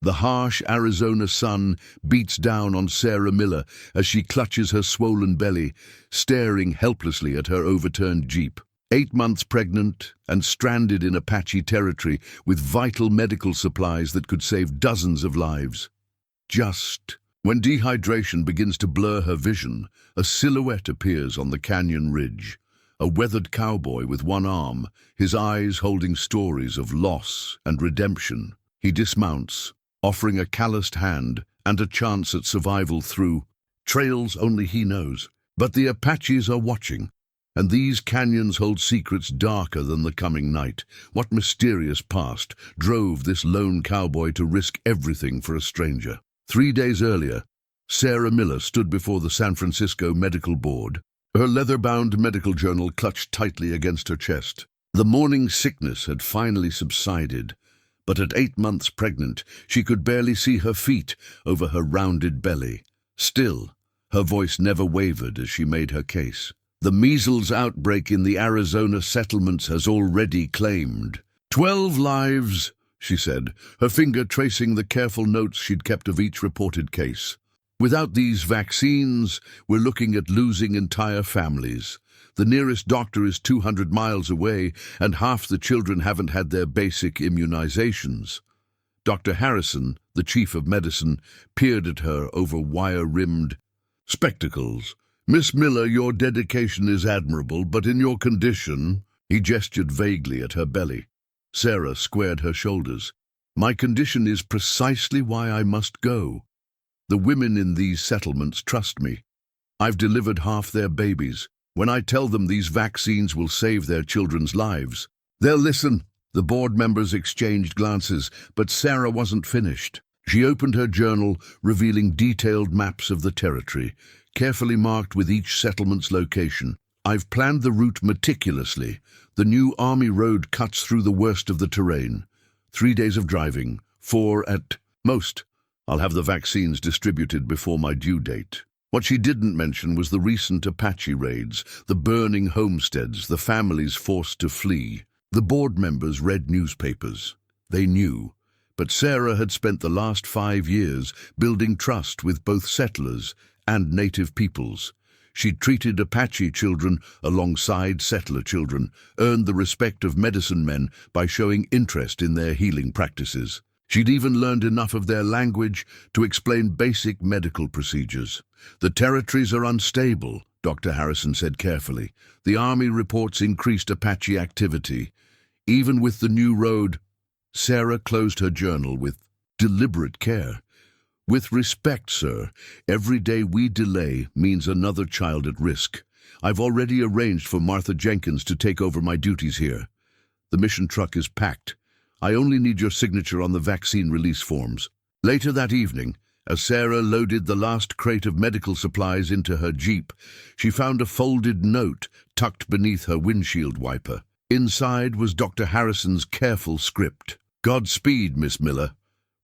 The harsh Arizona sun beats down on Sarah Miller as she clutches her swollen belly, staring helplessly at her overturned Jeep. 8 months pregnant and stranded in Apache territory with vital medical supplies that could save dozens of lives. Just when dehydration begins to blur her vision, a silhouette appears on the canyon ridge. A weathered cowboy with one arm, his eyes holding stories of loss and redemption. He dismounts, offering a calloused hand and a chance at survival through trails only he knows. But the Apaches are watching, and these canyons hold secrets darker than the coming night. What mysterious past drove this lone cowboy to risk everything for a stranger? 3 days earlier, Sarah Miller stood before the San Francisco Medical Board, her leather-bound medical journal clutched tightly against her chest. The morning sickness had finally subsided, but at 8 months pregnant, she could barely see her feet over her rounded belly. Still, her voice never wavered as she made her case. The measles outbreak in the Arizona settlements has already claimed 12 lives, she said, her finger tracing the careful notes she'd kept of each reported case. Without these vaccines, we're looking at losing entire families. The nearest doctor is 200 miles away, and half the children haven't had their basic immunizations. Dr. Harrison, the chief of medicine, peered at her over wire-rimmed spectacles. "Miss Miller, your dedication is admirable, but in your condition—" He gestured vaguely at her belly. Sarah squared her shoulders. "My condition is precisely why I must go. The women in these settlements trust me. I've delivered half their babies. When I tell them these vaccines will save their children's lives, they'll listen." The board members exchanged glances, but Sarah wasn't finished. She opened her journal, revealing detailed maps of the territory, carefully marked with each settlement's location. "I've planned the route meticulously. The new Army road cuts through the worst of the terrain. 3 days of driving, 4 at most. I'll have the vaccines distributed before my due date." What she didn't mention was the recent Apache raids, the burning homesteads, the families forced to flee. The board members read newspapers. They knew. But Sarah had spent the last 5 years building trust with both settlers and native peoples. She'd treated Apache children alongside settler children, earned the respect of medicine men by showing interest in their healing practices. She'd even learned enough of their language to explain basic medical procedures. "The territories are unstable," Dr. Harrison said carefully. "The Army reports increased Apache activity. Even with the new road—" Sarah closed her journal with deliberate care. "With respect, sir, every day we delay means another child at risk. I've already arranged for Martha Jenkins to take over my duties here. The mission truck is packed. I only need your signature on the vaccine release forms." Later that evening, as Sarah loaded the last crate of medical supplies into her Jeep, she found a folded note tucked beneath her windshield wiper. Inside was Dr. Harrison's careful script. "Godspeed, Miss Miller.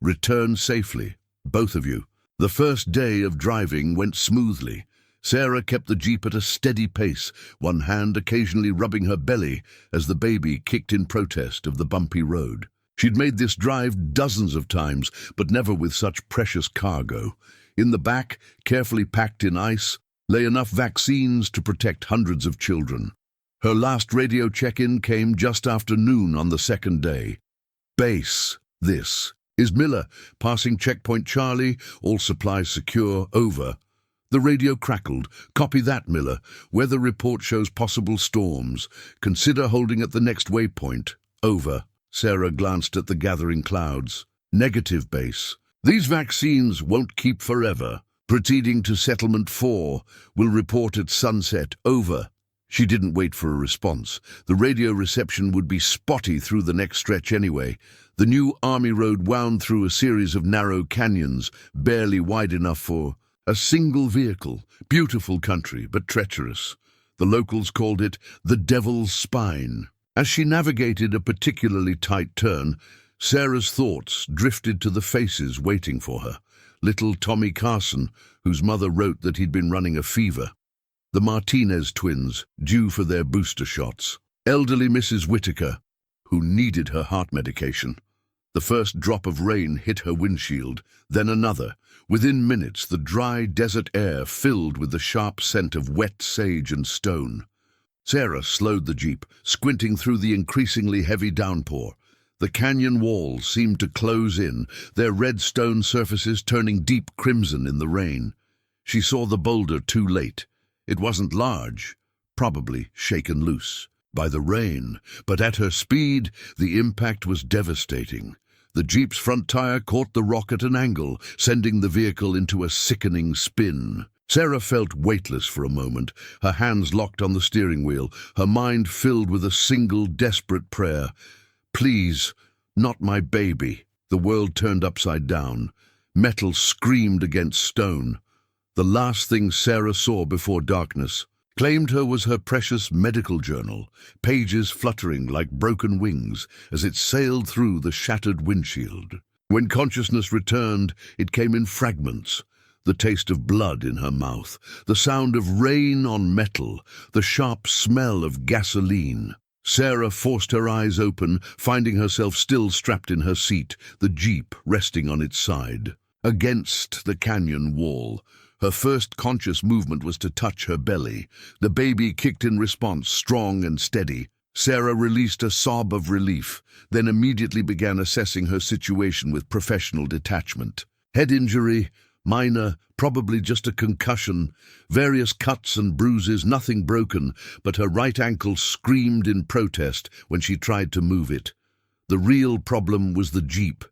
Return safely, both of you." The first day of driving went smoothly. Sarah kept the Jeep at a steady pace, one hand occasionally rubbing her belly as the baby kicked in protest of the bumpy road. She'd made this drive dozens of times, but never with such precious cargo. In the back, carefully packed in ice, lay enough vaccines to protect hundreds of children. Her last radio check-in came just after noon on the second day. "Base, this is Miller, passing checkpoint Charlie, all supplies secure, over." The radio crackled. "Copy that, Miller. Weather report shows possible storms. Consider holding at the next waypoint, over." Sarah glanced at the gathering clouds. "Negative, base. These vaccines won't keep forever. Proceeding to Settlement 4. Will report at sunset, over." She didn't wait for a response. The radio reception would be spotty through the next stretch anyway. The new Army road wound through a series of narrow canyons, barely wide enough for a single vehicle. Beautiful country, but treacherous. The locals called it the Devil's Spine. As she navigated a particularly tight turn, Sarah's thoughts drifted to the faces waiting for her. Little Tommy Carson, whose mother wrote that he'd been running a fever. The Martinez twins, due for their booster shots. Elderly Mrs. Whitaker, who needed her heart medication. The first drop of rain hit her windshield, then another. Within minutes, the dry desert air filled with the sharp scent of wet sage and stone. Sarah slowed the Jeep, squinting through the increasingly heavy downpour. The canyon walls seemed to close in, their red stone surfaces turning deep crimson in the rain. She saw the boulder too late. It wasn't large, probably shaken loose by the rain, but at her speed, the impact was devastating. The Jeep's front tire caught the rock at an angle, sending the vehicle into a sickening spin. Sarah felt weightless for a moment, her hands locked on the steering wheel, her mind filled with a single desperate prayer. Please, not my baby. The world turned upside down. Metal screamed against stone. The last thing Sarah saw before darkness claimed her was her precious medical journal, pages fluttering like broken wings as it sailed through the shattered windshield. When consciousness returned, it came in fragments. The taste of blood in her mouth, the sound of rain on metal, the sharp smell of gasoline. Sarah forced her eyes open, finding herself still strapped in her seat, the Jeep resting on its side. Against the canyon wall, her first conscious movement was to touch her belly. The baby kicked in response, strong and steady. Sarah released a sob of relief, then immediately began assessing her situation with professional detachment. Head injury, minor, probably just a concussion, various cuts and bruises, nothing broken, but her right ankle screamed in protest when she tried to move it. The real problem was the Jeep.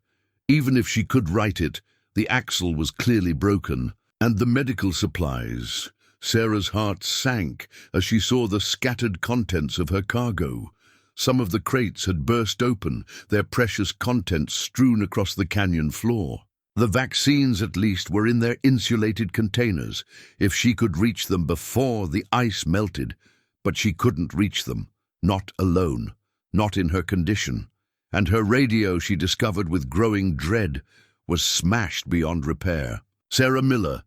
Even if she could right it, the axle was clearly broken. And the medical supplies. Sarah's heart sank as she saw the scattered contents of her cargo. Some of the crates had burst open, their precious contents strewn across the canyon floor. The vaccines, at least, were in their insulated containers, if she could reach them before the ice melted. But she couldn't reach them, not alone, not in her condition. And her radio, she discovered with growing dread, was smashed beyond repair. Sarah Miller,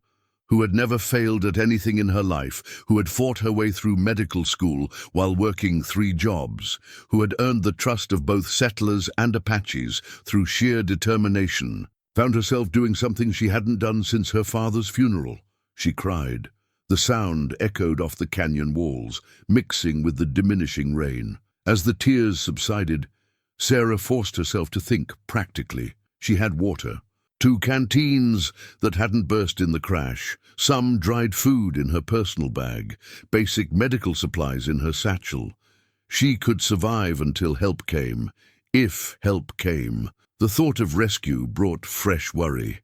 who had never failed at anything in her life, who had fought her way through medical school while working 3 jobs, who had earned the trust of both settlers and Apaches through sheer determination, found herself doing something she hadn't done since her father's funeral. She cried. The sound echoed off the canyon walls, mixing with the diminishing rain. As the tears subsided, Sarah forced herself to think practically. She had water. 2 canteens that hadn't burst in the crash, some dried food in her personal bag, basic medical supplies in her satchel. She could survive until help came, if help came. The thought of rescue brought fresh worry.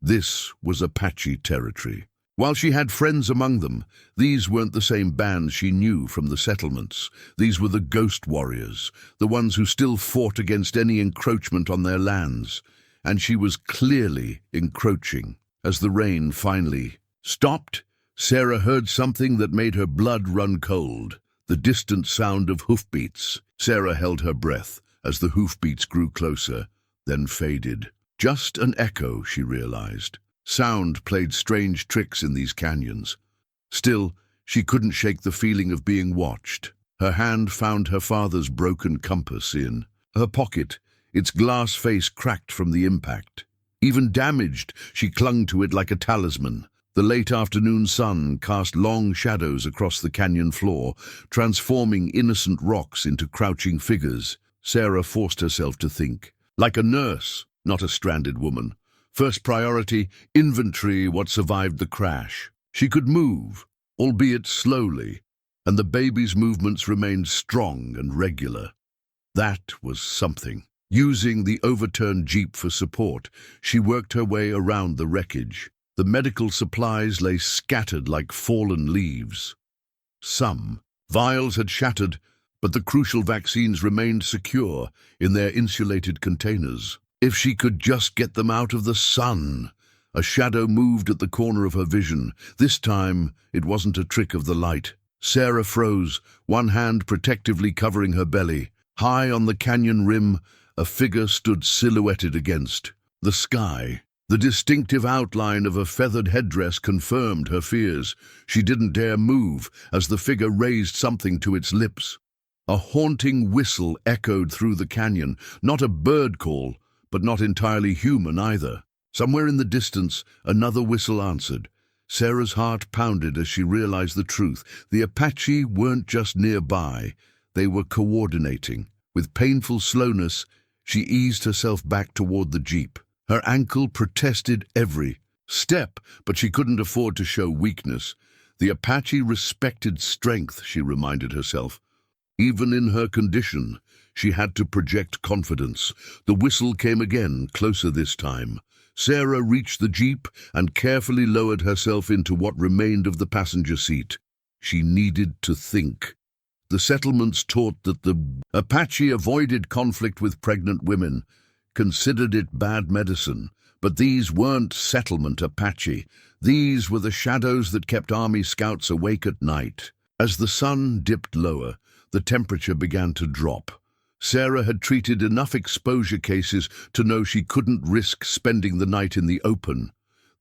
This was Apache territory. While she had friends among them, these weren't the same bands she knew from the settlements. These were the ghost warriors, the ones who still fought against any encroachment on their lands. And she was clearly encroaching. As the rain finally stopped, Sarah heard something that made her blood run cold, the distant sound of hoofbeats. Sarah held her breath as the hoofbeats grew closer, then faded. Just an echo, she realized. Sound played strange tricks in these canyons. Still, she couldn't shake the feeling of being watched. Her hand found her father's broken compass in her pocket, its glass face cracked from the impact. Even damaged, she clung to it like a talisman. The late afternoon sun cast long shadows across the canyon floor, transforming innocent rocks into crouching figures. Sarah forced herself to think. Like a nurse, not a stranded woman. First priority, inventory what survived the crash. She could move, albeit slowly, and the baby's movements remained strong and regular. That was something. Using the overturned Jeep for support, she worked her way around the wreckage. The medical supplies lay scattered like fallen leaves. Some vials had shattered, but the crucial vaccines remained secure in their insulated containers. If she could just get them out of the sun! A shadow moved at the corner of her vision. This time, it wasn't a trick of the light. Sarah froze, one hand protectively covering her belly. High on the canyon rim, a figure stood silhouetted against the sky. The distinctive outline of a feathered headdress confirmed her fears. She didn't dare move as the figure raised something to its lips. A haunting whistle echoed through the canyon, not a bird call, but not entirely human either. Somewhere in the distance, another whistle answered. Sarah's heart pounded as she realized the truth. The Apache weren't just nearby, they were coordinating. With painful slowness, she eased herself back toward the jeep. Her ankle protested every step, but she couldn't afford to show weakness. The Apache respected strength, she reminded herself. Even in her condition, she had to project confidence. The whistle came again, closer this time. Sarah reached the jeep and carefully lowered herself into what remained of the passenger seat. She needed to think. The settlements taught that the Apache avoided conflict with pregnant women, considered it bad medicine. But these weren't settlement Apache. These were the shadows that kept army scouts awake at night. As the sun dipped lower, the temperature began to drop. Sarah had treated enough exposure cases to know she couldn't risk spending the night in the open.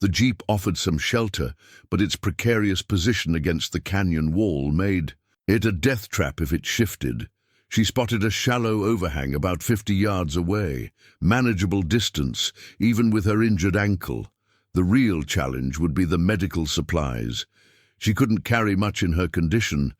The jeep offered some shelter, but its precarious position against the canyon wall made it a death trap if it shifted. She spotted a shallow overhang about 50 yards away, manageable distance, even with her injured ankle. The real challenge would be the medical supplies. She couldn't carry much in her condition,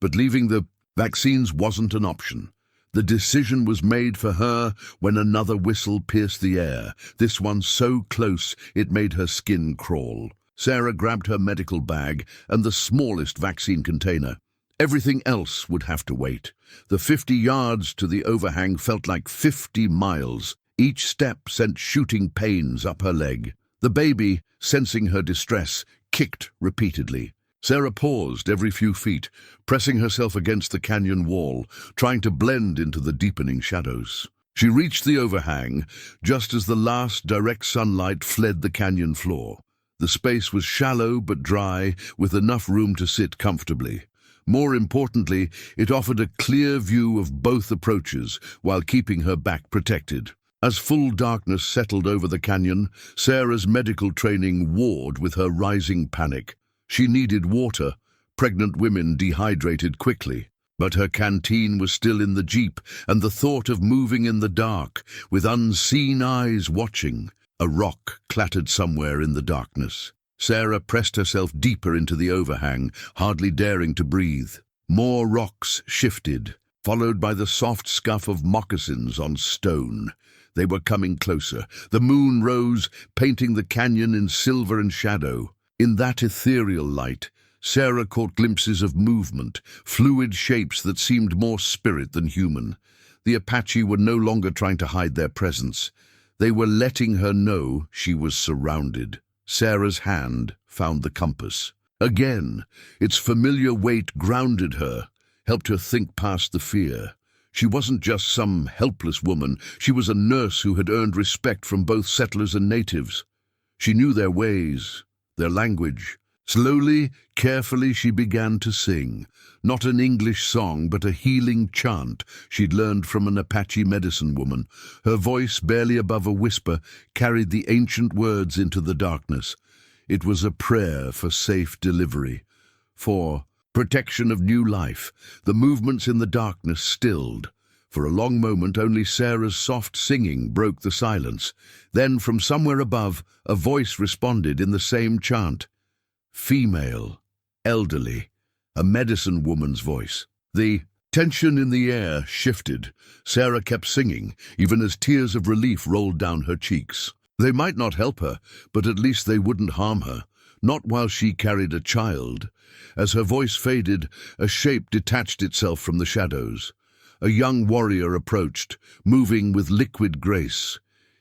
but leaving the vaccines wasn't an option. The decision was made for her when another whistle pierced the air, this one so close it made her skin crawl. Sarah grabbed her medical bag and the smallest vaccine container. Everything else would have to wait. The 50 yards to the overhang felt like 50 miles. Each step sent shooting pains up her leg. The baby, sensing her distress, kicked repeatedly. Sarah paused every few feet, pressing herself against the canyon wall, trying to blend into the deepening shadows. She reached the overhang just as the last direct sunlight fled the canyon floor. The space was shallow but dry, with enough room to sit comfortably. More importantly, it offered a clear view of both approaches while keeping her back protected. As full darkness settled over the canyon, Sarah's medical training warred with her rising panic. She needed water. Pregnant women dehydrated quickly. But her canteen was still in the jeep, and the thought of moving in the dark, with unseen eyes watching. A rock clattered somewhere in the darkness. Sarah pressed herself deeper into the overhang, hardly daring to breathe. More rocks shifted, followed by the soft scuff of moccasins on stone. They were coming closer. The moon rose, painting the canyon in silver and shadow. In that ethereal light, Sarah caught glimpses of movement, fluid shapes that seemed more spirit than human. The Apache were no longer trying to hide their presence. They were letting her know she was surrounded. Sarah's hand found the compass. Again, its familiar weight grounded her, helped her think past the fear. She wasn't just some helpless woman. She was a nurse who had earned respect from both settlers and natives. She knew their ways, their language. Slowly, carefully, she began to sing. Not an English song, but a healing chant she'd learned from an Apache medicine woman. Her voice, barely above a whisper, carried the ancient words into the darkness. It was a prayer for safe delivery, for protection of new life. The movements in the darkness stilled. For a long moment, only Sarah's soft singing broke the silence. Then, from somewhere above, a voice responded in the same chant. Female, elderly, a medicine woman's voice. The tension in the air shifted. Sarah kept singing, even as tears of relief rolled down her cheeks. They might not help her, but at least they wouldn't harm her. Not while she carried a child. As her voice faded, a shape detached itself from the shadows. A young warrior approached, moving with liquid grace.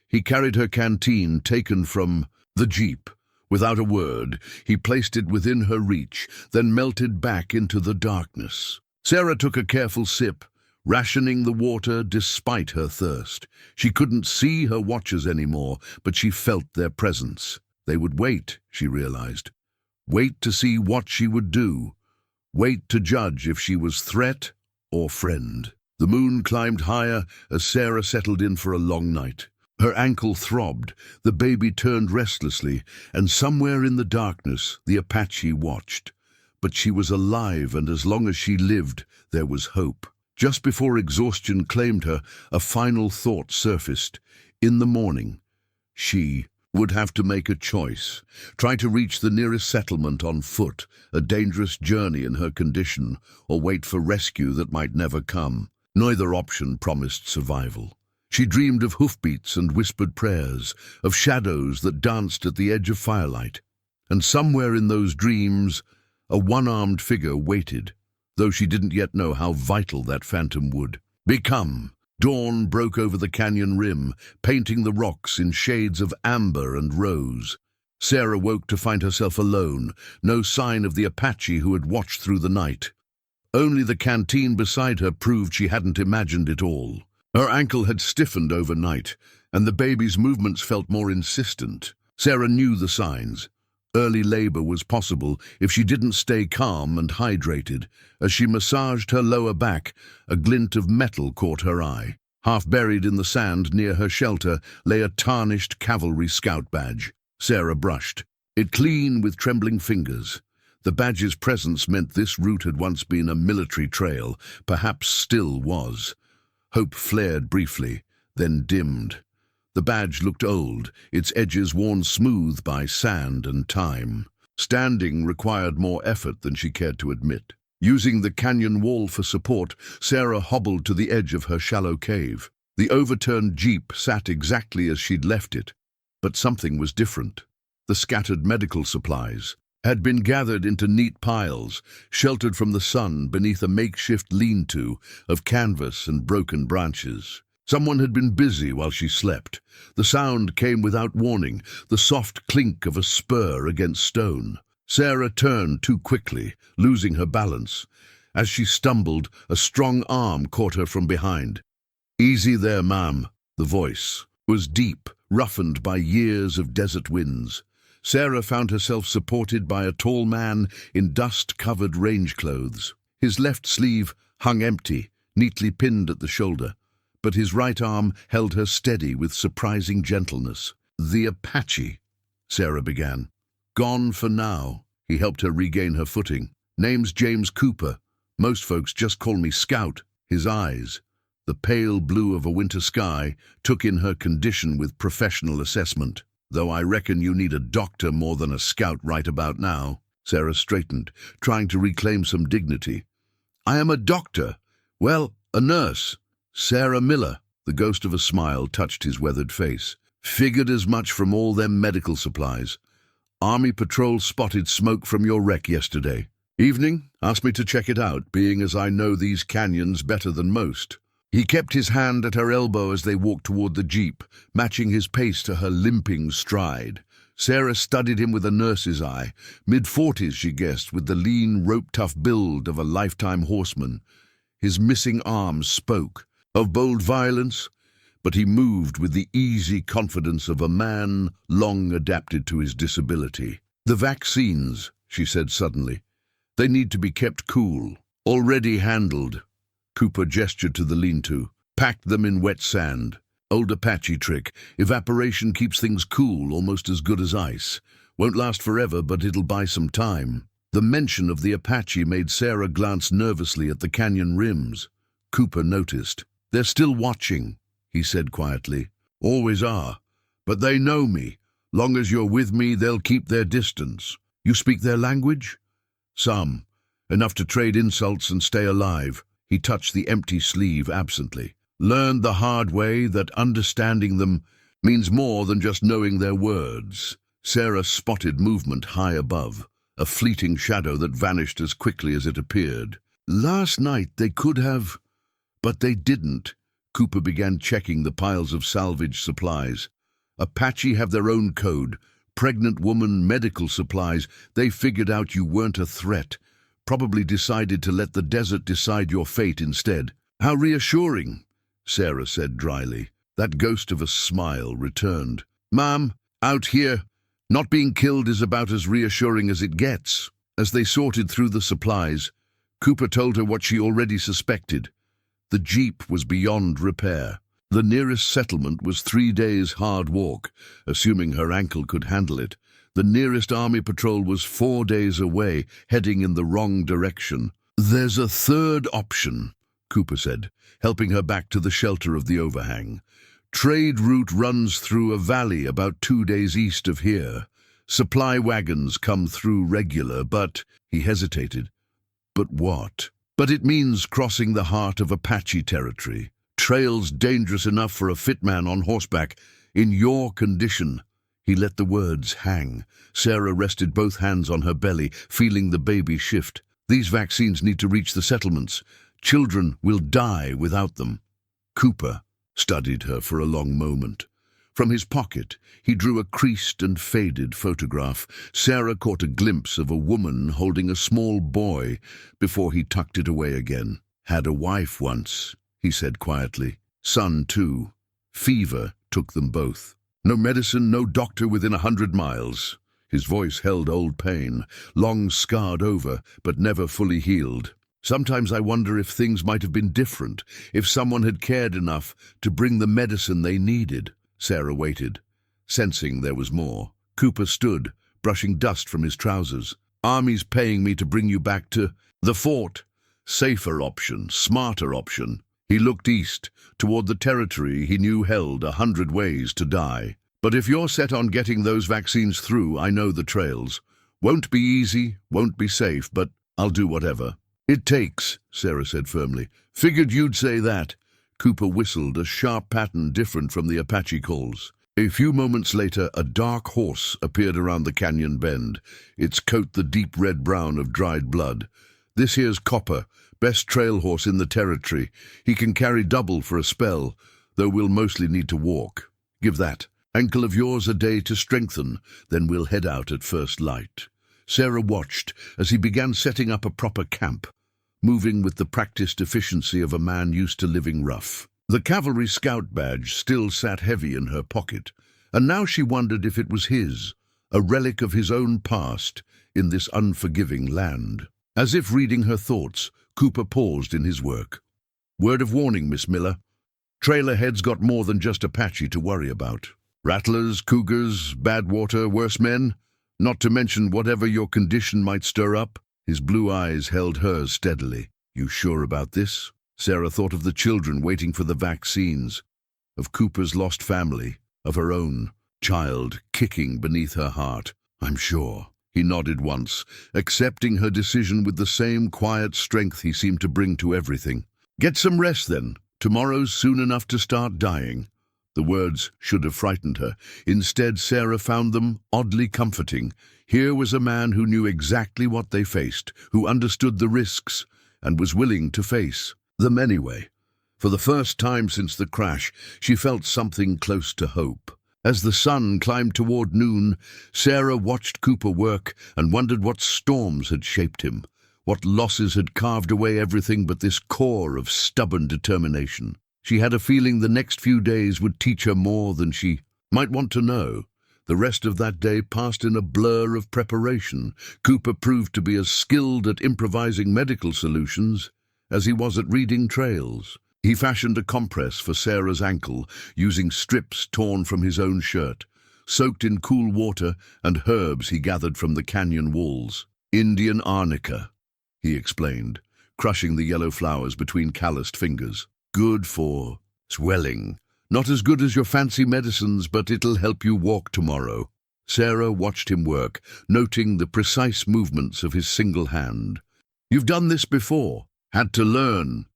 He carried her canteen taken from the jeep. Without a word, he placed it within her reach, then melted back into the darkness. Sarah took a careful sip, rationing the water despite her thirst. She couldn't see her watchers anymore, but she felt their presence. They would wait, she realized. Wait to see what she would do. Wait to judge if she was threat or friend. The moon climbed higher as Sarah settled in for a long night. Her ankle throbbed, the baby turned restlessly, and somewhere in the darkness the Apache watched. But she was alive, and as long as she lived, there was hope. Just before exhaustion claimed her, a final thought surfaced. In the morning, she would have to make a choice. Try to reach the nearest settlement on foot, a dangerous journey in her condition, or wait for rescue that might never come. Neither option promised survival. She dreamed of hoofbeats and whispered prayers, of shadows that danced at the edge of firelight. And somewhere in those dreams, a one-armed figure waited, though she didn't yet know how vital that phantom would become. Dawn broke over the canyon rim, painting the rocks in shades of amber and rose. Sarah woke to find herself alone, no sign of the Apache who had watched through the night. Only the canteen beside her proved she hadn't imagined it all. Her ankle had stiffened overnight, and the baby's movements felt more insistent. Sarah knew the signs. Early labor was possible if she didn't stay calm and hydrated. As she massaged her lower back, a glint of metal caught her eye. Half buried in the sand near her shelter lay a tarnished cavalry scout badge. Sarah brushed it clean with trembling fingers. The badge's presence meant this route had once been a military trail, perhaps still was. Hope flared briefly, then dimmed. The badge looked old, its edges worn smooth by sand and time. Standing required more effort than she cared to admit. Using the canyon wall for support, Sarah hobbled to the edge of her shallow cave. The overturned jeep sat exactly as she'd left it, but something was different. The scattered medical supplies had been gathered into neat piles, sheltered from the sun beneath a makeshift lean-to of canvas and broken branches. Someone had been busy while she slept. The sound came without warning, the soft clink of a spur against stone. Sarah turned too quickly, losing her balance. As she stumbled, a strong arm caught her from behind. "Easy there, ma'am." The voice was deep, roughened by years of desert winds. Sarah found herself supported by a tall man in dust-covered range clothes. His left sleeve hung empty, neatly pinned at the shoulder, but his right arm held her steady with surprising gentleness. "The Apache," Sarah began. "Gone for now." He helped her regain her footing. "Name's James Cooper. Most folks just call me Scout." His eyes, the pale blue of a winter sky, took in her condition with professional assessment. "Though I reckon you need a doctor more than a scout right about now." Sarah straightened, trying to reclaim some dignity. "I am a doctor. Well, a nurse. Sarah Miller." The ghost of a smile touched his weathered face. "Figured as much from all them medical supplies. Army patrol spotted smoke from your wreck yesterday. Evening, asked me to check it out, being as I know these canyons better than most." He kept his hand at her elbow as they walked toward the jeep, matching his pace to her limping stride. Sarah studied him with a nurse's eye. Mid-40s, she guessed, with the lean, rope-tough build of a lifetime horseman. His missing arms spoke of bold violence, but he moved with the easy confidence of a man long adapted to his disability. "The vaccines," she said suddenly. "They need to be kept cool. Already handled." Cooper gestured to the lean-to. "Packed them in wet sand. Old Apache trick. Evaporation keeps things cool, almost as good as ice. Won't last forever, but it'll buy some time." The mention of the Apache made Sarah glance nervously at the canyon rims. Cooper noticed. "They're still watching," he said quietly. "Always are. But they know me. Long as you're with me, they'll keep their distance." "You speak their language?" "Some. Enough to trade insults and stay alive." He touched the empty sleeve absently. "Learned the hard way that understanding them means more than just knowing their words." Sarah spotted movement high above, a fleeting shadow that vanished as quickly as it appeared. "Last night they could have, but they didn't." Cooper began checking the piles of salvage supplies. "Apache have their own code. Pregnant woman medical supplies. They figured out you weren't a threat. Probably decided to let the desert decide your fate instead." "How reassuring," Sarah said dryly. That ghost of a smile returned. "Ma'am, out here, not being killed is about as reassuring as it gets." As they sorted through the supplies, Cooper told her what she already suspected. The jeep was beyond repair. The nearest settlement was 3 days' hard walk, assuming her ankle could handle it. The nearest army patrol was 4 days away, heading in the wrong direction. "There's a third option," Cooper said, helping her back to the shelter of the overhang. Trade route runs through a valley about 2 days east of here. Supply wagons come through regular, but—" he hesitated. "But what?" "But it means crossing the heart of Apache territory. Trails dangerous enough for a fit man on horseback. In your condition—" He let the words hang. Sarah rested both hands on her belly, feeling the baby shift. "These vaccines need to reach the settlements. Children will die without them." Cooper studied her for a long moment. From his pocket, he drew a creased and faded photograph. Sarah caught a glimpse of a woman holding a small boy before he tucked it away again. "Had a wife once," he said quietly. "Son, too. Fever took them both. No medicine, no doctor within 100 miles. His voice held old pain, long scarred over, but never fully healed. "Sometimes I wonder if things might have been different, if someone had cared enough to bring the medicine they needed." Sarah waited, sensing there was more. Cooper stood, brushing dust from his trousers. "Army's paying me to bring you back to the fort. Safer option, smarter option." He looked east, toward the territory he knew held 100 ways to die. "But if you're set on getting those vaccines through, I know the trails. Won't be easy, won't be safe, but I'll do whatever it takes," Sarah said firmly. "Figured you'd say that." Cooper whistled, a sharp pattern different from the Apache calls. A few moments later, a dark horse appeared around the canyon bend, its coat the deep red-brown of dried blood. "This here's Copper, best trail horse in the territory. He can carry double for a spell, though we'll mostly need to walk. Give that ankle of yours a day to strengthen, then we'll head out at first light." Sarah watched as he began setting up a proper camp, moving with the practiced efficiency of a man used to living rough. The cavalry scout badge still sat heavy in her pocket, and now she wondered if it was his, a relic of his own past in this unforgiving land. As if reading her thoughts, Cooper paused in his work. "Word of warning, Miss Miller. Trail ahead's got more than just Apache to worry about. Rattlers, cougars, bad water, worse men, not to mention whatever your condition might stir up." His blue eyes held hers steadily. "You sure about this?" Sarah thought of the children waiting for the vaccines, of Cooper's lost family, of her own child kicking beneath her heart. "I'm sure." He nodded once, accepting her decision with the same quiet strength he seemed to bring to everything. "Get some rest, then. Tomorrow's soon enough to start dying." The words should have frightened her. Instead, Sarah found them oddly comforting. Here was a man who knew exactly what they faced, who understood the risks, and was willing to face them anyway. For the first time since the crash, she felt something close to hope. As the sun climbed toward noon, Sarah watched Cooper work and wondered what storms had shaped him, what losses had carved away everything but this core of stubborn determination. She had a feeling the next few days would teach her more than she might want to know. The rest of that day passed in a blur of preparation. Cooper proved to be as skilled at improvising medical solutions as he was at reading trails. He fashioned a compress for Sarah's ankle, using strips torn from his own shirt, soaked in cool water and herbs he gathered from the canyon walls. "Indian arnica," he explained, crushing the yellow flowers between calloused fingers. "Good for swelling. Not as good as your fancy medicines, but it'll help you walk tomorrow." Sarah watched him work, noting the precise movements of his single hand. "You've done this before. Had to learn."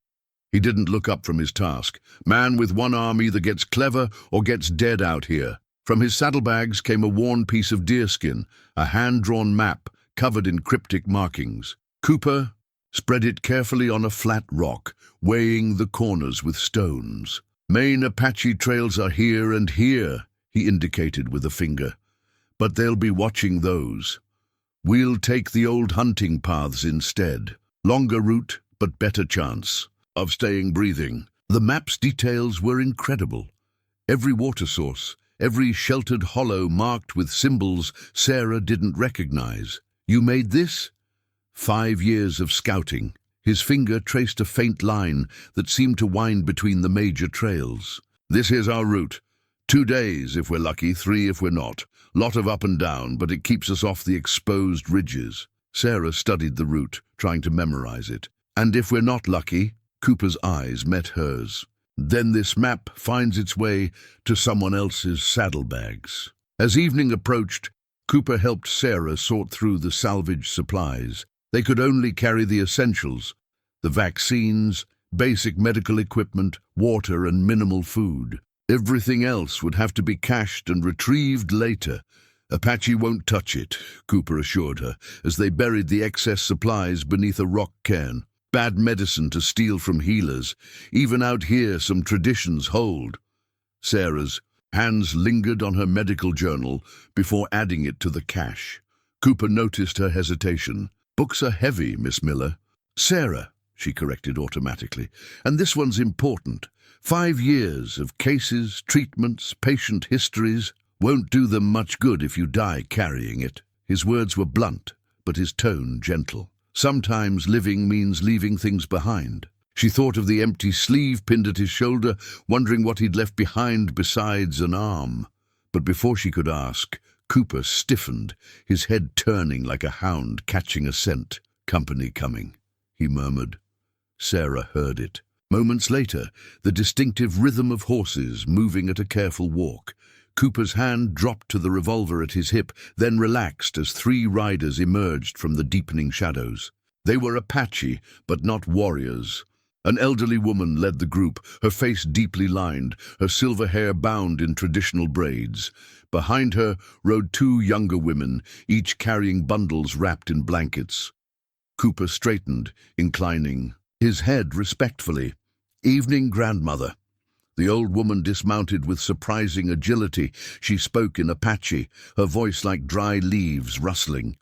He didn't look up from his task. Man with one arm either gets clever or gets dead out here. From his saddlebags came a worn piece of deerskin, a hand-drawn map covered in cryptic markings. Cooper spread it carefully on a flat rock, weighing the corners with stones. "Main Apache trails are here and here," he indicated with a finger. "But they'll be watching those. We'll take the old hunting paths instead. Longer route, but better chance of staying breathing." The map's details were incredible. Every water source, every sheltered hollow marked with symbols Sarah didn't recognize. "You made this?" 5 years of scouting. His finger traced a faint line that seemed to wind between the major trails. "This here's our route. 2 days if we're lucky, 3 if we're not. Lot of up and down, but it keeps us off the exposed ridges." Sarah studied the route, trying to memorize it. "And if we're not lucky?" Cooper's eyes met hers. Then this map finds its way to someone else's saddlebags. As evening approached, Cooper helped Sarah sort through the salvaged supplies. They could only carry the essentials: the vaccines, basic medical equipment, water, and minimal food. Everything else would have to be cached and retrieved later. Apache won't touch it, Cooper assured her, as they buried the excess supplies beneath a rock cairn. Bad medicine to steal from healers. Even out here, some traditions hold. Sarah's hands lingered on her medical journal before adding it to the cache. Cooper noticed her hesitation. "Books are heavy, Miss Miller." "Sarah," she corrected automatically, "and this one's important. 5 years of cases, treatments, patient histories won't do them much good if you die carrying it." His words were blunt, but his tone gentle. Sometimes living means leaving things behind. She thought of the empty sleeve pinned at his shoulder, wondering what he'd left behind besides an arm. But before she could ask, Cooper stiffened, his head turning like a hound catching a scent. "Company coming," he murmured. Sarah heard it. Moments later, the distinctive rhythm of horses moving at a careful walk. Cooper's hand dropped to the revolver at his hip, then relaxed as 3 riders emerged from the deepening shadows. They were Apache, but not warriors. An elderly woman led the group, her face deeply lined, her silver hair bound in traditional braids. Behind her rode 2 younger women, each carrying bundles wrapped in blankets. Cooper straightened, inclining his head respectfully. "Evening, grandmother." The old woman dismounted with surprising agility. She spoke in Apache, her voice like dry leaves rustling.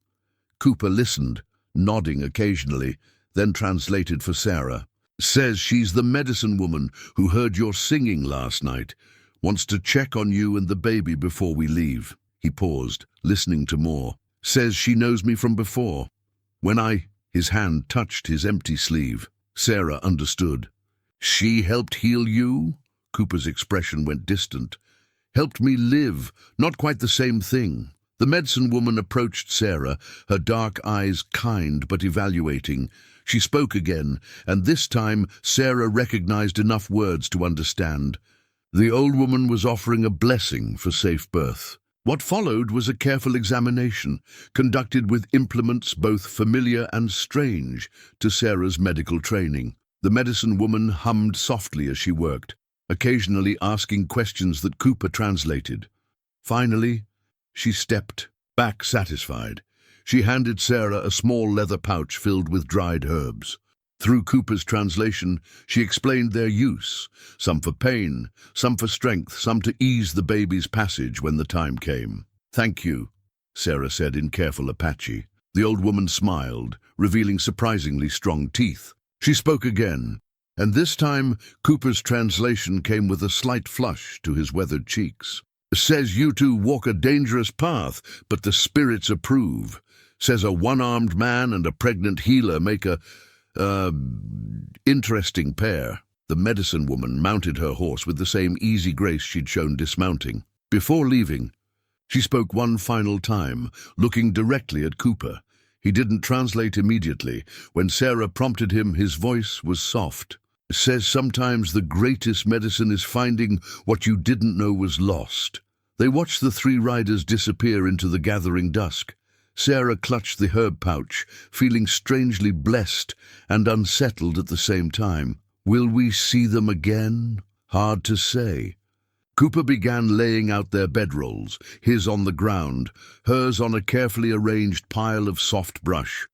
Cooper listened, nodding occasionally, then translated for Sarah. "Says she's the medicine woman who heard your singing last night. Wants to check on you and the baby before we leave." He paused, listening to more. "Says she knows me from before. His hand touched his empty sleeve. Sarah understood. "She helped heal you?" Cooper's expression went distant. "Helped me live, not quite the same thing." The medicine woman approached Sarah, her dark eyes kind but evaluating. She spoke again, and this time Sarah recognized enough words to understand. The old woman was offering a blessing for safe birth. What followed was a careful examination, conducted with implements both familiar and strange to Sarah's medical training. The medicine woman hummed softly as she worked, occasionally asking questions that Cooper translated. Finally, she stepped back satisfied. She handed Sarah a small leather pouch filled with dried herbs. Through Cooper's translation, she explained their use, some for pain, some for strength, some to ease the baby's passage when the time came. "Thank you," Sarah said in careful Apache. The old woman smiled, revealing surprisingly strong teeth. She spoke again, and this time Cooper's translation came with a slight flush to his weathered cheeks. "Says you two walk a dangerous path, but the spirits approve. Says a one-armed man and a pregnant healer make a interesting pair." The medicine woman mounted her horse with the same easy grace she'd shown dismounting. Before leaving, she spoke one final time, looking directly at Cooper. He didn't translate immediately. When Sarah prompted him, his voice was soft. "Says sometimes the greatest medicine is finding what you didn't know was lost." They watched the 3 riders disappear into the gathering dusk. Sarah clutched the herb pouch, feeling strangely blessed and unsettled at the same time. Will we see them again? Hard to say. Cooper began laying out their bedrolls, his on the ground, hers on a carefully arranged pile of soft brush.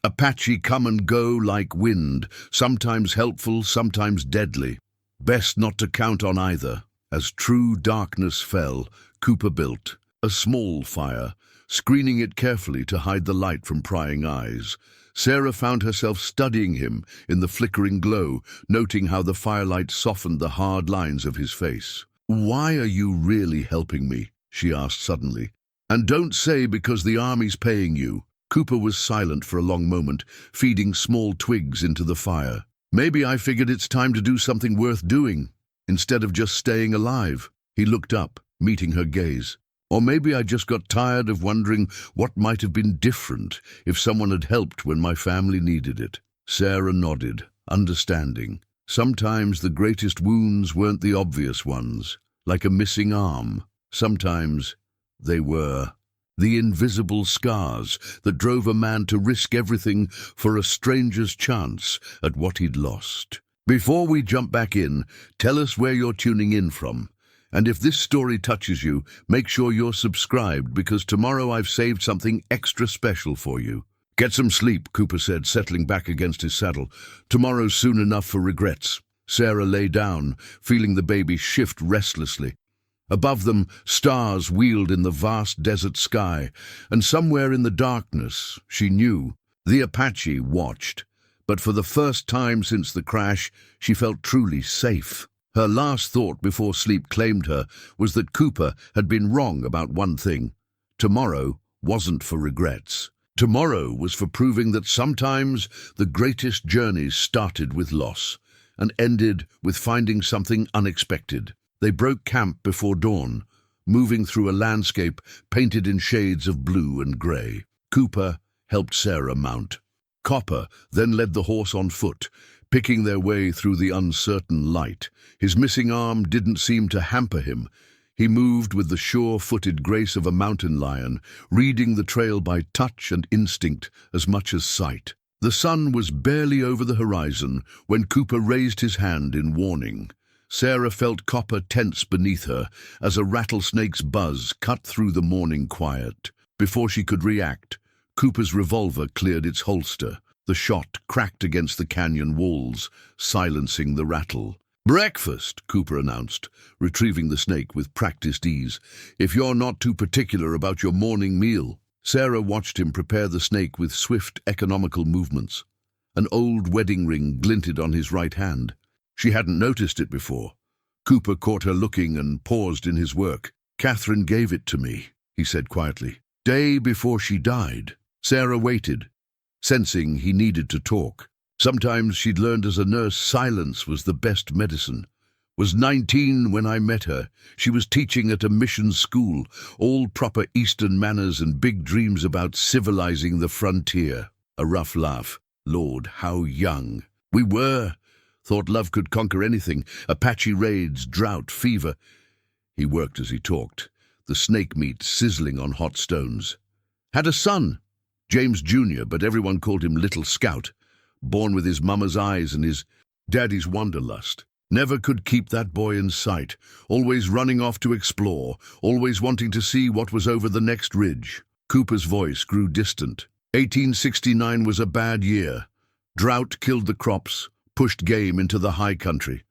Apache come and go like wind, sometimes helpful, sometimes deadly. Best not to count on either. As true darkness fell, Cooper built a small fire, screening it carefully to hide the light from prying eyes. Sarah found herself studying him in the flickering glow, noting how the firelight softened the hard lines of his face. "Why are you really helping me?" she asked suddenly. "And don't say because the army's paying you." Cooper was silent for a long moment, feeding small twigs into the fire. "Maybe I figured it's time to do something worth doing, instead of just staying alive." He looked up, meeting her gaze. "Or maybe I just got tired of wondering what might have been different if someone had helped when my family needed it." Sarah nodded, understanding. Sometimes the greatest wounds weren't the obvious ones, like a missing arm. Sometimes they were the invisible scars that drove a man to risk everything for a stranger's chance at what he'd lost. Before we jump back in, tell us where you're tuning in from. And if this story touches you, make sure you're subscribed, because tomorrow I've saved something extra special for you. Get some sleep, Cooper said, settling back against his saddle. Tomorrow's soon enough for regrets. Sarah lay down, feeling the baby shift restlessly. Above them, stars wheeled in the vast desert sky, and somewhere in the darkness, she knew, the Apache watched. But for the first time since the crash, she felt truly safe. Her last thought before sleep claimed her was that Cooper had been wrong about one thing. Tomorrow wasn't for regrets. Tomorrow was for proving that sometimes the greatest journeys started with loss and ended with finding something unexpected. They broke camp before dawn, moving through a landscape painted in shades of blue and grey. Cooper helped Sarah mount. Copper then led the horse on foot, picking their way through the uncertain light. His missing arm didn't seem to hamper him. He moved with the sure-footed grace of a mountain lion, reading the trail by touch and instinct as much as sight. The sun was barely over the horizon when Cooper raised his hand in warning. Sarah felt Copper tense beneath her as a rattlesnake's buzz cut through the morning quiet. Before she could react, Cooper's revolver cleared its holster. The shot cracked against the canyon walls, silencing the rattle. "Breakfast," Cooper announced, retrieving the snake with practiced ease. "If you're not too particular about your morning meal." Sarah watched him prepare the snake with swift, economical movements. An old wedding ring glinted on his right hand. She hadn't noticed it before. Cooper caught her looking and paused in his work. "Catherine gave it to me," he said quietly. "Day before she died." Sarah waited, sensing he needed to talk. Sometimes she'd learned as a nurse silence was the best medicine. "Was 19 when I met her. She was teaching at a mission school, all proper Eastern manners and big dreams about civilizing the frontier." A rough laugh. "Lord, how young we were. Thought love could conquer anything. Apache raids, drought, fever." He worked as he talked, the snake meat sizzling on hot stones. "Had a son, James Jr., but everyone called him Little Scout. Born with his mama's eyes and his daddy's wanderlust. Never could keep that boy in sight, always running off to explore, always wanting to see what was over the next ridge." Cooper's voice grew distant. 1869 was a bad year. Drought killed the crops, pushed game into the high country.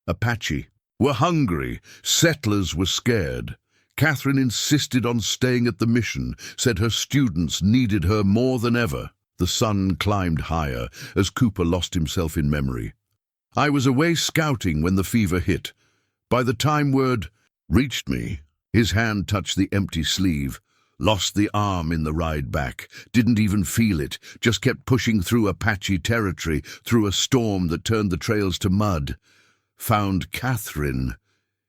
Apache were hungry, settlers were scared. Catherine insisted on staying at the mission, said her students needed her more than ever. The sun climbed higher as Cooper lost himself in memory. "I was away scouting when the fever hit. By the time word reached me," his hand touched the empty sleeve. "Lost the arm in the ride back. Didn't even feel it. Just kept pushing through Apache territory, through a storm that turned the trails to mud. Found Catherine."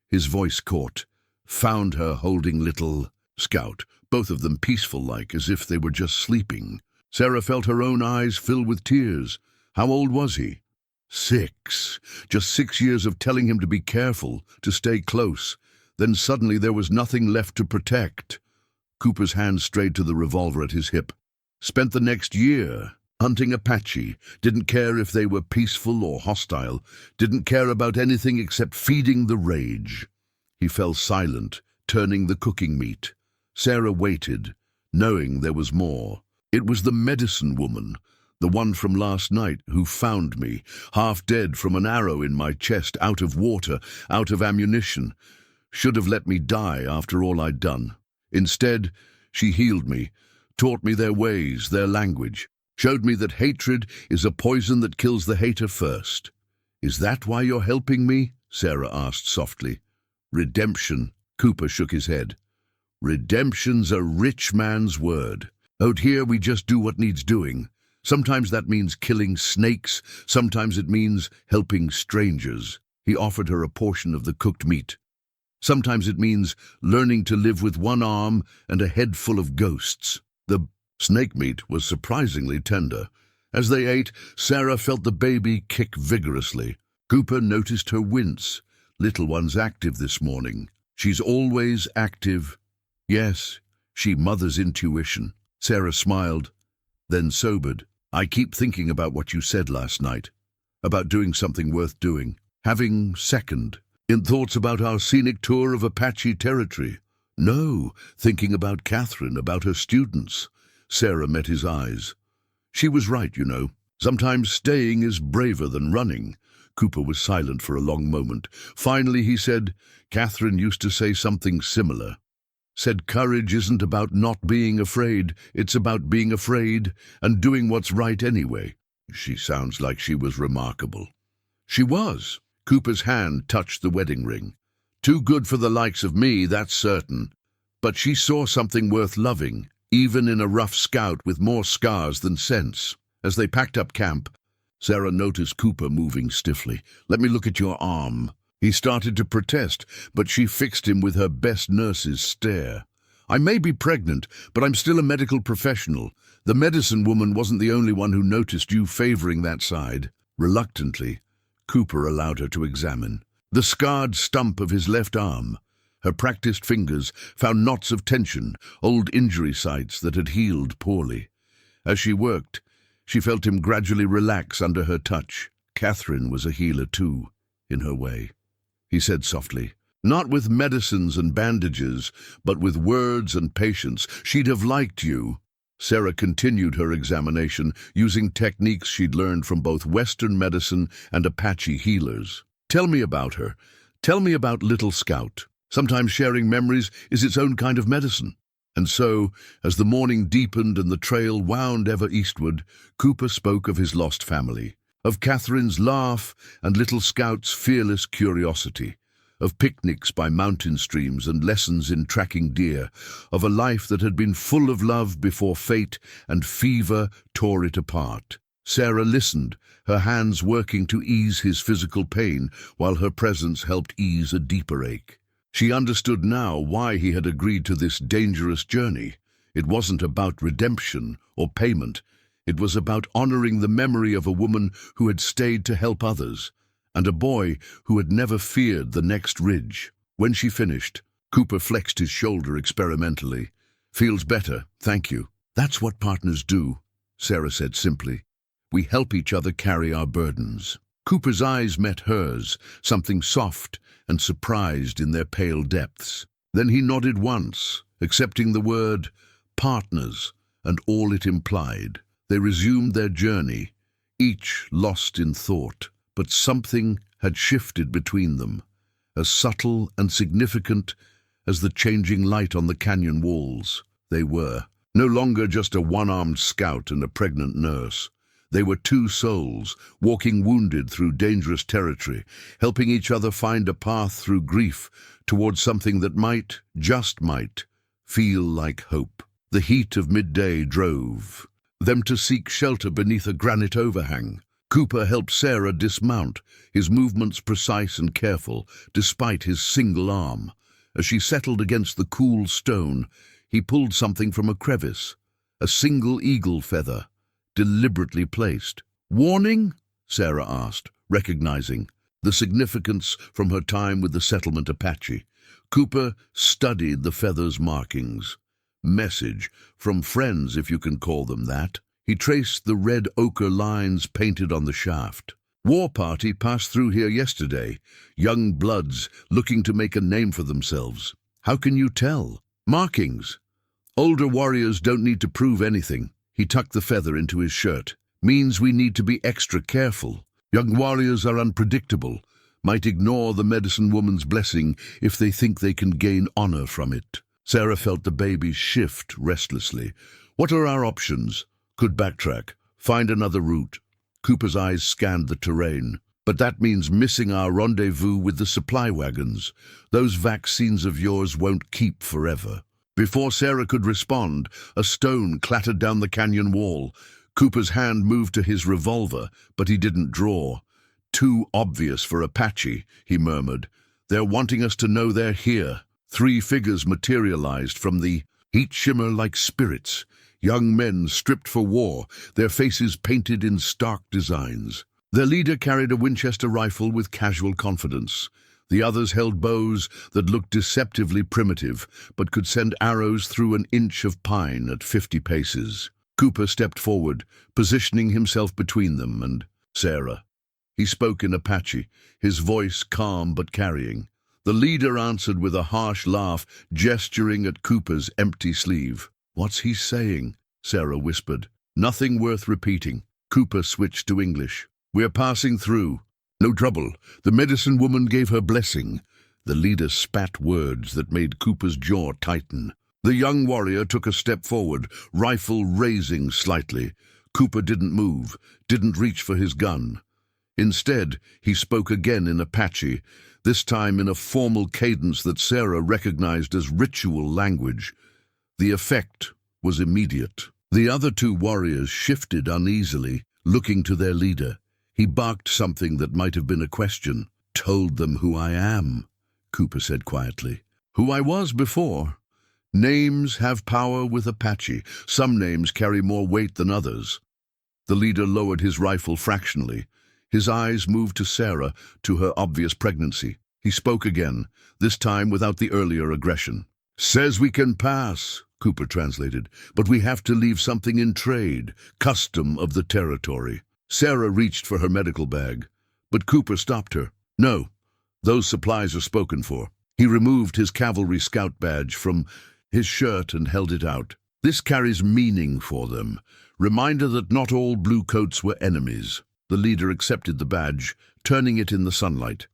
His voice caught. "Found her holding Little Scout, both of them peaceful-like, as if they were just sleeping." Sarah felt her own eyes fill with tears. How old was he? 6. Just 6 years of telling him to be careful, to stay close. Then suddenly there was nothing left to protect. Cooper's hand strayed to the revolver at his hip. "Spent the next year hunting Apache. Didn't care if they were peaceful or hostile. Didn't care about anything except feeding the rage." He fell silent, turning the cooking meat. Sarah waited, knowing there was more. "It was the medicine woman, the one from last night, who found me, half dead from an arrow in my chest, out of water, out of ammunition. Should have let me die after all I'd done. Instead, she healed me, taught me their ways, their language, showed me that hatred is a poison that kills the hater first." "Is that why you're helping me?" Sarah asked softly. "Redemption," Cooper shook his head. "Redemption's a rich man's word. Out here we just do what needs doing. Sometimes that means killing snakes, sometimes it means helping strangers." He offered her a portion of the cooked meat. "Sometimes it means learning to live with one arm and a head full of ghosts." The snake meat was surprisingly tender. As they ate, Sarah felt the baby kick vigorously. Cooper noticed her wince. Little one's active this morning. She's always active. Yes, she mothers intuition. Sarah smiled, then sobered. I keep thinking about what you said last night, about doing something worth doing. Having second, in thoughts about our scenic tour of Apache territory. No, thinking about Catherine, about her students. Sarah met his eyes. She was right, you know. Sometimes staying is braver than running. Cooper was silent for a long moment. Finally he said, Catherine used to say something similar. Said courage isn't about not being afraid, it's about being afraid and doing what's right anyway. She sounds like she was remarkable. She was. Cooper's hand touched the wedding ring. Too good for the likes of me, that's certain. But she saw something worth loving, even in a rough scout with more scars than sense. As they packed up camp, Sarah noticed Cooper moving stiffly. Let me look at your arm. He started to protest, but she fixed him with her best nurse's stare. I may be pregnant, but I'm still a medical professional. The medicine woman wasn't the only one who noticed you favoring that side. Reluctantly, Cooper allowed her to examine the scarred stump of his left arm. Her practiced fingers found knots of tension, old injury sites that had healed poorly. As she worked, she felt him gradually relax under her touch. Catherine was a healer too, in her way. He said softly, not with medicines and bandages, but with words and patience. She'd have liked you. Sarah continued her examination, using techniques she'd learned from both Western medicine and Apache healers. Tell me about her. Tell me about Little Scout. Sometimes sharing memories is its own kind of medicine. And so, as the morning deepened and the trail wound ever eastward, Cooper spoke of his lost family, of Catherine's laugh and Little Scout's fearless curiosity, of picnics by mountain streams and lessons in tracking deer, of a life that had been full of love before fate and fever tore it apart. Sarah listened, her hands working to ease his physical pain while her presence helped ease a deeper ache. She understood now why he had agreed to this dangerous journey. It wasn't about redemption or payment. It was about honoring the memory of a woman who had stayed to help others, and a boy who had never feared the next ridge. When she finished, Cooper flexed his shoulder experimentally. Feels better, thank you. That's what partners do, Sarah said simply. We help each other carry our burdens. Cooper's eyes met hers, something soft and surprised in their pale depths. Then he nodded once, accepting the word partners and all it implied. They resumed their journey, each lost in thought, but something had shifted between them, as subtle and significant as the changing light on the canyon walls. They were no longer just a one-armed scout and a pregnant nurse. They were two souls, walking wounded through dangerous territory, helping each other find a path through grief towards something that might, just might, feel like hope. The heat of midday drove them to seek shelter beneath a granite overhang. Cooper helped Sarah dismount, his movements precise and careful, despite his single arm. As she settled against the cool stone, he pulled something from a crevice, a single eagle feather, deliberately placed. Warning? Sarah asked, recognizing the significance from her time with the settlement Apache. Cooper studied the feather's markings. Message, from friends if you can call them that. He traced the red ochre lines painted on the shaft. War party passed through here yesterday. Young bloods looking to make a name for themselves. How can you tell? Markings. Older warriors don't need to prove anything. He tucked the feather into his shirt. Means we need to be extra careful. Young warriors are unpredictable, might ignore the medicine woman's blessing if they think they can gain honor from it. Sarah felt the baby shift restlessly. What are our options? Could backtrack, find another route. Cooper's eyes scanned the terrain. But that means missing our rendezvous with the supply wagons. Those vaccines of yours won't keep forever. Before Sarah could respond, a stone clattered down the canyon wall. Cooper's hand moved to his revolver, but he didn't draw. Too obvious for Apache, he murmured. They're wanting us to know they're here. 3 figures materialized from the heat shimmer like spirits. Young men stripped for war, their faces painted in stark designs. Their leader carried a Winchester rifle with casual confidence. The others held bows that looked deceptively primitive, but could send arrows through an inch of pine at 50 paces. Cooper stepped forward, positioning himself between them and Sarah. He spoke in Apache, his voice calm but carrying. The leader answered with a harsh laugh, gesturing at Cooper's empty sleeve. "What's he saying?" Sarah whispered. "Nothing worth repeating." Cooper switched to English. "We're passing through. No trouble. The medicine woman gave her blessing." The leader spat words that made Cooper's jaw tighten. The young warrior took a step forward, rifle raising slightly. Cooper didn't move, didn't reach for his gun. Instead, he spoke again in Apache, this time in a formal cadence that Sarah recognized as ritual language. The effect was immediate. The other two warriors shifted uneasily, looking to their leader. He barked something that might have been a question. "Told them who I am," Cooper said quietly. "Who I was before. Names have power with Apache. Some names carry more weight than others." The leader lowered his rifle fractionally. His eyes moved to Sarah, to her obvious pregnancy. He spoke again, this time without the earlier aggression. "Says we can pass," Cooper translated, "but we have to leave something in trade, custom of the territory." Sarah reached for her medical bag, but Cooper stopped her. "No, those supplies are spoken for." He removed his cavalry scout badge from his shirt and held it out. "This carries meaning for them. Reminder that not all blue coats were enemies." The leader accepted the badge, turning it in the sunlight.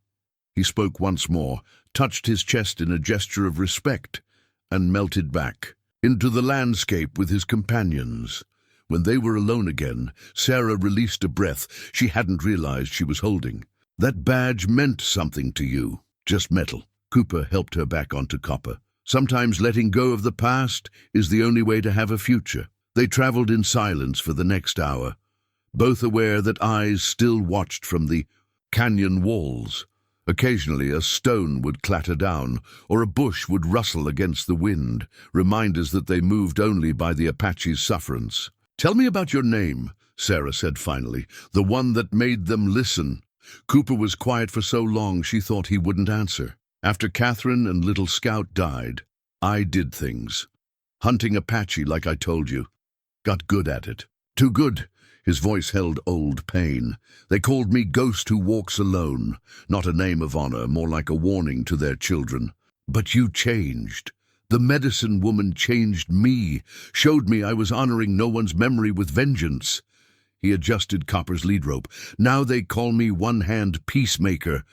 He spoke once more, touched his chest in a gesture of respect, and melted back into the landscape with his companions. When they were alone again, Sarah released a breath she hadn't realized she was holding. "That badge meant something to you." "Just metal." Cooper helped her back onto copper. "Sometimes letting go of the past is the only way to have a future." They traveled in silence for the next hour, both aware that eyes still watched from the canyon walls. Occasionally a stone would clatter down, or a bush would rustle against the wind, reminders that they moved only by the Apache's sufferance. "Tell me about your name," Sarah said finally, "the one that made them listen." Cooper was quiet for so long she thought he wouldn't answer. "After Catherine and Little Scout died, I did things. Hunting Apache like I told you. Got good at it. Too good." His voice held old pain. "They called me Ghost Who Walks Alone. Not a name of honor, more like a warning to their children. But you changed. The medicine woman changed me, showed me I was honoring no one's memory with vengeance." He adjusted Copper's lead rope. "Now they call me One-Hand Peacemaker.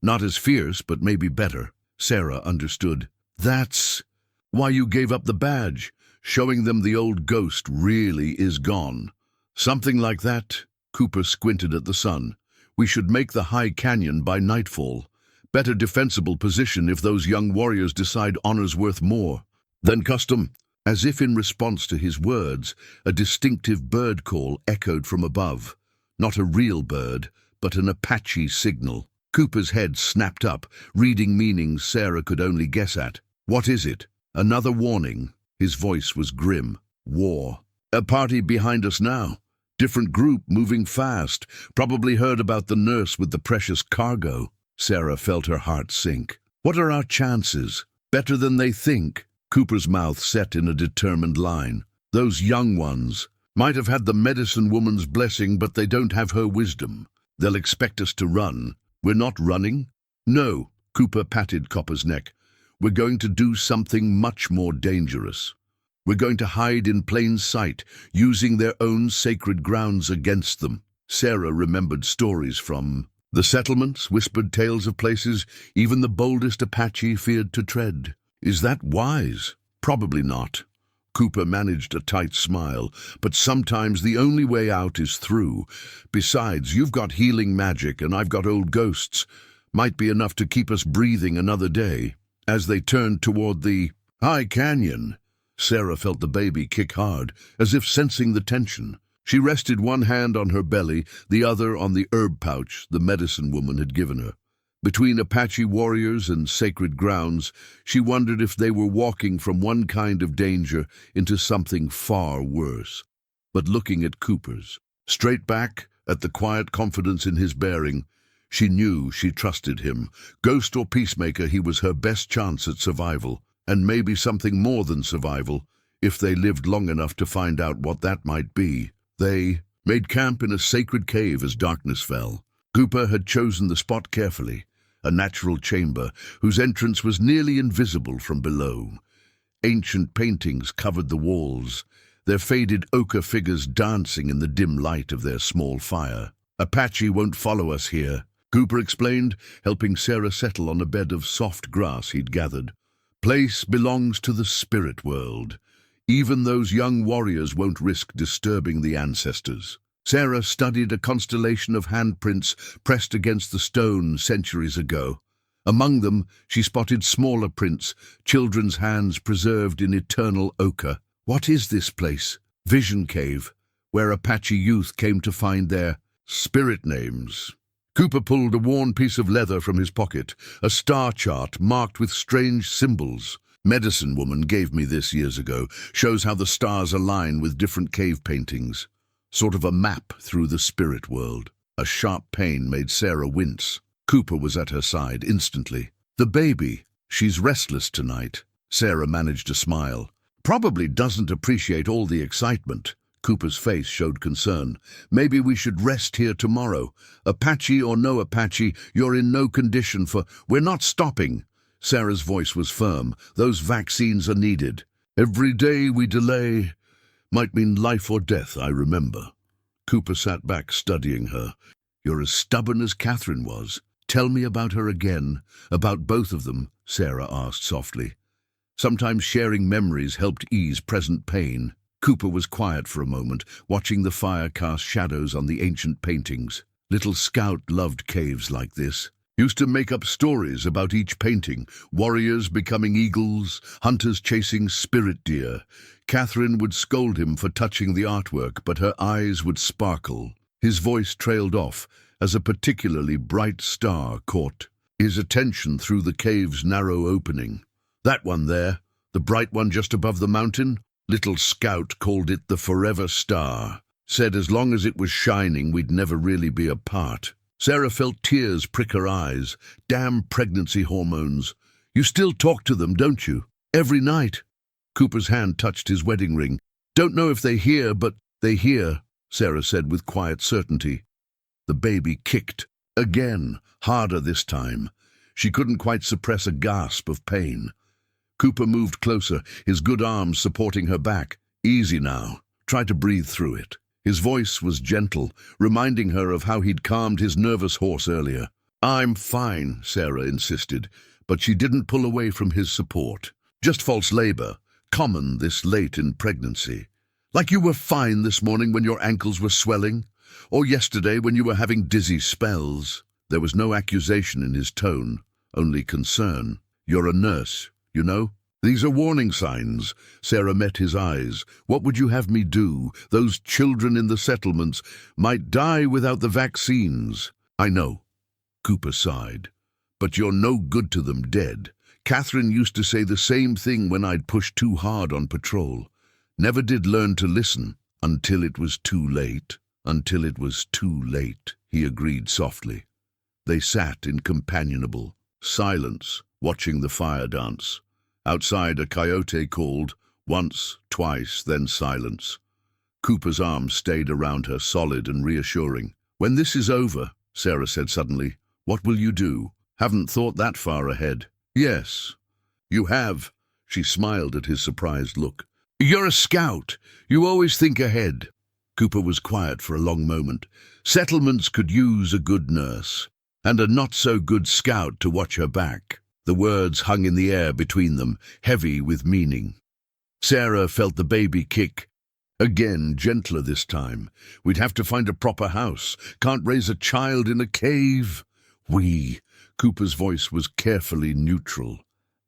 Not as fierce, but maybe better." Sarah understood. "That's why you gave up the badge, showing them the old ghost really is gone." "Something like that." Cooper squinted at the sun. "We should make the high canyon by nightfall. Better defensible position if those young warriors decide honor's worth more than custom." As if in response to his words, a distinctive bird call echoed from above. Not a real bird, but an Apache signal. Cooper's head snapped up, reading meanings Sarah could only guess at. "What is it? Another warning?" His voice was grim. "War. A party behind us now. Different group moving fast. Probably heard about the nurse with the precious cargo." Sarah felt her heart sink. "What are our chances? Better than they think." Cooper's mouth set in a determined line. "Those young ones might have had the medicine woman's blessing, but they don't have her wisdom. They'll expect us to run. We're not running." "No," Cooper patted Copper's neck. "We're going to do something much more dangerous. We're going to hide in plain sight, using their own sacred grounds against them." Sarah remembered stories from the settlements, whispered tales of places even the boldest Apache feared to tread. "Is that wise?" "Probably not." Cooper managed a tight smile. "But sometimes the only way out is through. Besides, you've got healing magic and I've got old ghosts. Might be enough to keep us breathing another day." As they turned toward the high canyon, Sarah felt the baby kick hard, as if sensing the tension. She rested one hand on her belly, the other on the herb pouch the medicine woman had given her. Between Apache warriors and sacred grounds, she wondered if they were walking from one kind of danger into something far worse. But looking at Cooper's straight back, At the quiet confidence in his bearing, she knew she trusted him. Ghost or peacemaker, he was her best chance at survival, and maybe something more than survival, if they lived long enough to find out what that might be. They made camp in a sacred cave as darkness fell. Cooper had chosen the spot carefully, a natural chamber whose entrance was nearly invisible from below. Ancient paintings covered the walls, their faded ochre figures dancing in the dim light of their small fire. "Apache won't follow us here," Cooper explained, helping Sarah settle on a bed of soft grass he'd gathered. "Place belongs to the spirit world. Even those young warriors won't risk disturbing the ancestors." Sarah studied a constellation of handprints pressed against the stone centuries ago. Among them, she spotted smaller prints, children's hands preserved in eternal ochre. What is this place? Vision Cave, where Apache youth came to find their spirit names. Cooper pulled a worn piece of leather from his pocket, a star chart marked with strange symbols. "Medicine woman gave me this years ago. Shows how the stars align with different cave paintings. Sort of a map through the spirit world." A sharp pain made Sarah wince. Cooper was at her side instantly. "The baby. She's restless tonight." Sarah managed a smile. "Probably doesn't appreciate all the excitement." Cooper's face showed concern. "Maybe we should rest here tomorrow. Apache or no Apache, you're in no condition for—" "We're not stopping." Sarah's voice was firm. "Those vaccines are needed. Every day we delay might mean life or death, I remember." Cooper sat back, studying her. "You're as stubborn as Catherine was. Tell me about her again." "About both of them?" Sarah asked softly. Sometimes sharing memories helped ease present pain. Cooper was quiet for a moment, watching the fire cast shadows on the ancient paintings. Little Scout loved caves like this. Used to make up stories about each painting, warriors becoming eagles, hunters chasing spirit deer. Catherine would scold him for touching the artwork, but her eyes would sparkle. His voice trailed off as a particularly bright star caught his attention through the cave's narrow opening. "That one there, the bright one just above the mountain?" Little Scout called it the Forever Star. Said as long as it was shining, we'd never really be apart. Sarah felt tears prick her eyes. Damn pregnancy hormones. "You still talk to them, don't you? Every night?" Cooper's hand touched his wedding ring. "Don't know if they hear, but they hear," Sarah said with quiet certainty. The baby kicked. Again, harder this time. She couldn't quite suppress a gasp of pain. Cooper moved closer, his good arms supporting her back. "Easy now. Try to breathe through it." His voice was gentle, reminding her of how he'd calmed his nervous horse earlier. "I'm fine," Sarah insisted, but she didn't pull away from his support. "Just false labor, common this late in pregnancy. Like you were fine this morning when your ankles were swelling, or yesterday when you were having dizzy spells." There was no accusation in his tone, only concern. "You're a nurse, you know? These are warning signs." Sarah met his eyes. "What would you have me do? Those children in the settlements might die without the vaccines." "I know," Cooper sighed. "But you're no good to them dead. Catherine used to say the same thing when I'd pushed too hard on patrol. Never did learn to listen until it was too late." "Until it was too late," he agreed softly. They sat in companionable silence, watching the fire dance. Outside, a coyote called, once, twice, then silence. Cooper's arms stayed around her, solid and reassuring. "When this is over," Sarah said suddenly, "what will you do?" "Haven't thought that far ahead." "Yes, you have." She smiled at his surprised look. "You're a scout. You always think ahead." Cooper was quiet for a long moment. "Settlements could use a good nurse, and a not-so-good scout to watch her back." The words hung in the air between them, heavy with meaning. Sarah felt the baby kick. Again, gentler this time. "We'd have to find a proper house. Can't raise a child in a cave." Cooper's voice was carefully neutral.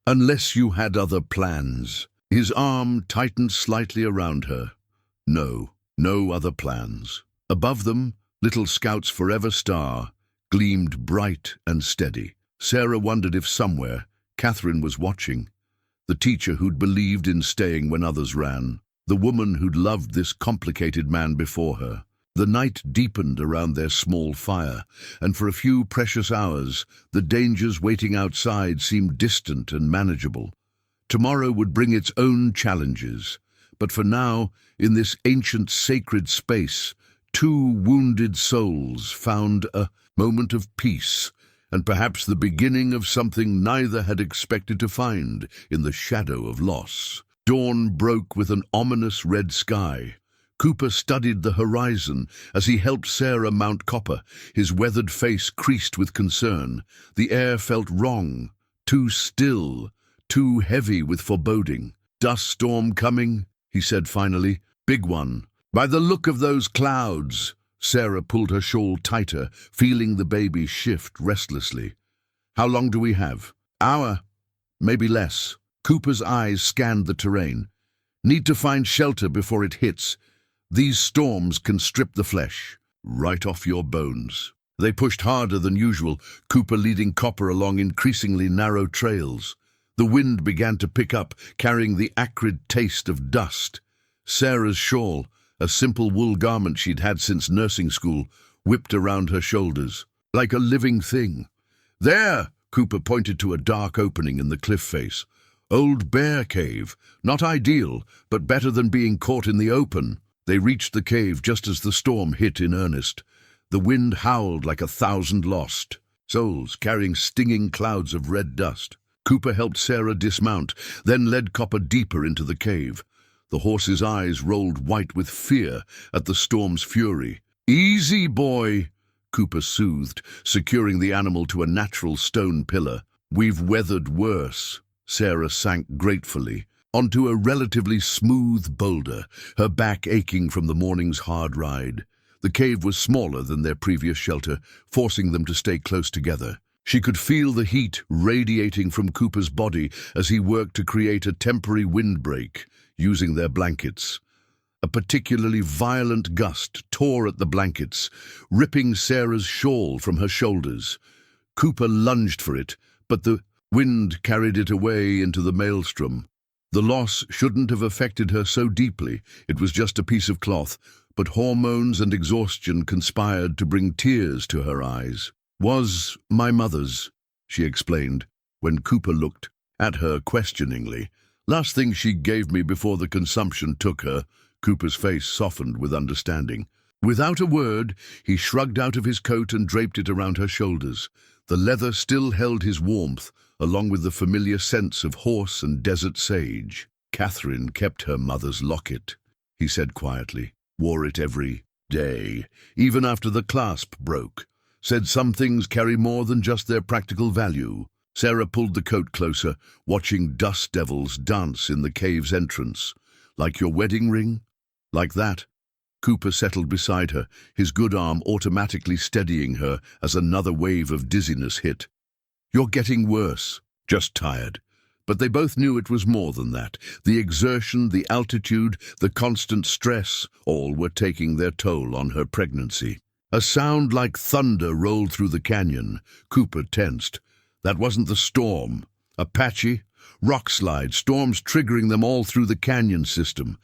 "Unless you had other plans." His arm tightened slightly around her. No other plans. Above them, Little Scout's Forever Star gleamed bright and steady. Sarah wondered if somewhere Catherine was watching. The teacher who'd believed in staying when others ran. The woman who'd loved this complicated man before her. The night deepened around their small fire, and for a few precious hours, the dangers waiting outside seemed distant and manageable. Tomorrow would bring its own challenges, but for now, in this ancient sacred space, two wounded souls found a moment of peace, and perhaps the beginning of something neither had expected to find in the shadow of loss. Dawn broke with an ominous red sky. Cooper studied the horizon as he helped Sarah mount Copper, his weathered face creased with concern. The air felt wrong, too still, too heavy with foreboding. "Dust storm coming," he said finally. "Big one. By the look of those clouds." Sarah pulled her shawl tighter, feeling the baby shift restlessly. "How long do we have?" "Hour, maybe less." Cooper's eyes scanned the terrain. "Need to find shelter before it hits. These storms can strip the flesh right off your bones." They pushed harder than usual, Cooper leading Copper along increasingly narrow trails. The wind began to pick up, carrying the acrid taste of dust. Sarah's shawl, a simple wool garment she'd had since nursing school, whipped around her shoulders, like a living thing. "There!" Cooper pointed to a dark opening in the cliff face. "Old Bear Cave. Not ideal, but better than being caught in the open." They reached the cave just as the storm hit in earnest. The wind howled like 1,000 lost souls carrying stinging clouds of red dust. Cooper helped Sarah dismount, then led Copper deeper into the cave. The horse's eyes rolled white with fear at the storm's fury. "Easy, boy," Cooper soothed, securing the animal to a natural stone pillar. "We've weathered worse." Sarah sank gratefully onto a relatively smooth boulder, her back aching from the morning's hard ride. The cave was smaller than their previous shelter, forcing them to stay close together. She could feel the heat radiating from Cooper's body as he worked to create a temporary windbreak, using their blankets. A particularly violent gust tore at the blankets, ripping Sarah's shawl from her shoulders. Cooper lunged for it, but the wind carried it away into the maelstrom. The loss shouldn't have affected her so deeply. It was just a piece of cloth, but hormones and exhaustion conspired to bring tears to her eyes. "Was my mother's," she explained, when Cooper looked at her questioningly. "Last thing she gave me before the consumption took her." Cooper's face softened with understanding. Without a word, he shrugged out of his coat and draped it around her shoulders. The leather still held his warmth, along with the familiar scents of horse and desert sage. "Catherine kept her mother's locket," he said quietly. "Wore it every day, even after the clasp broke. Said some things carry more than just their practical value." Sarah pulled the coat closer, watching dust devils dance in the cave's entrance. "Like your wedding ring?" "Like that." Cooper settled beside her, his good arm automatically steadying her as another wave of dizziness hit. "You're getting worse." "Just tired." But they both knew it was more than that. The exertion, the altitude, the constant stress, all were taking their toll on her pregnancy. A sound like thunder rolled through the canyon. Cooper tensed. That wasn't the storm. Apache, rock slide, storms triggering them all through the canyon system.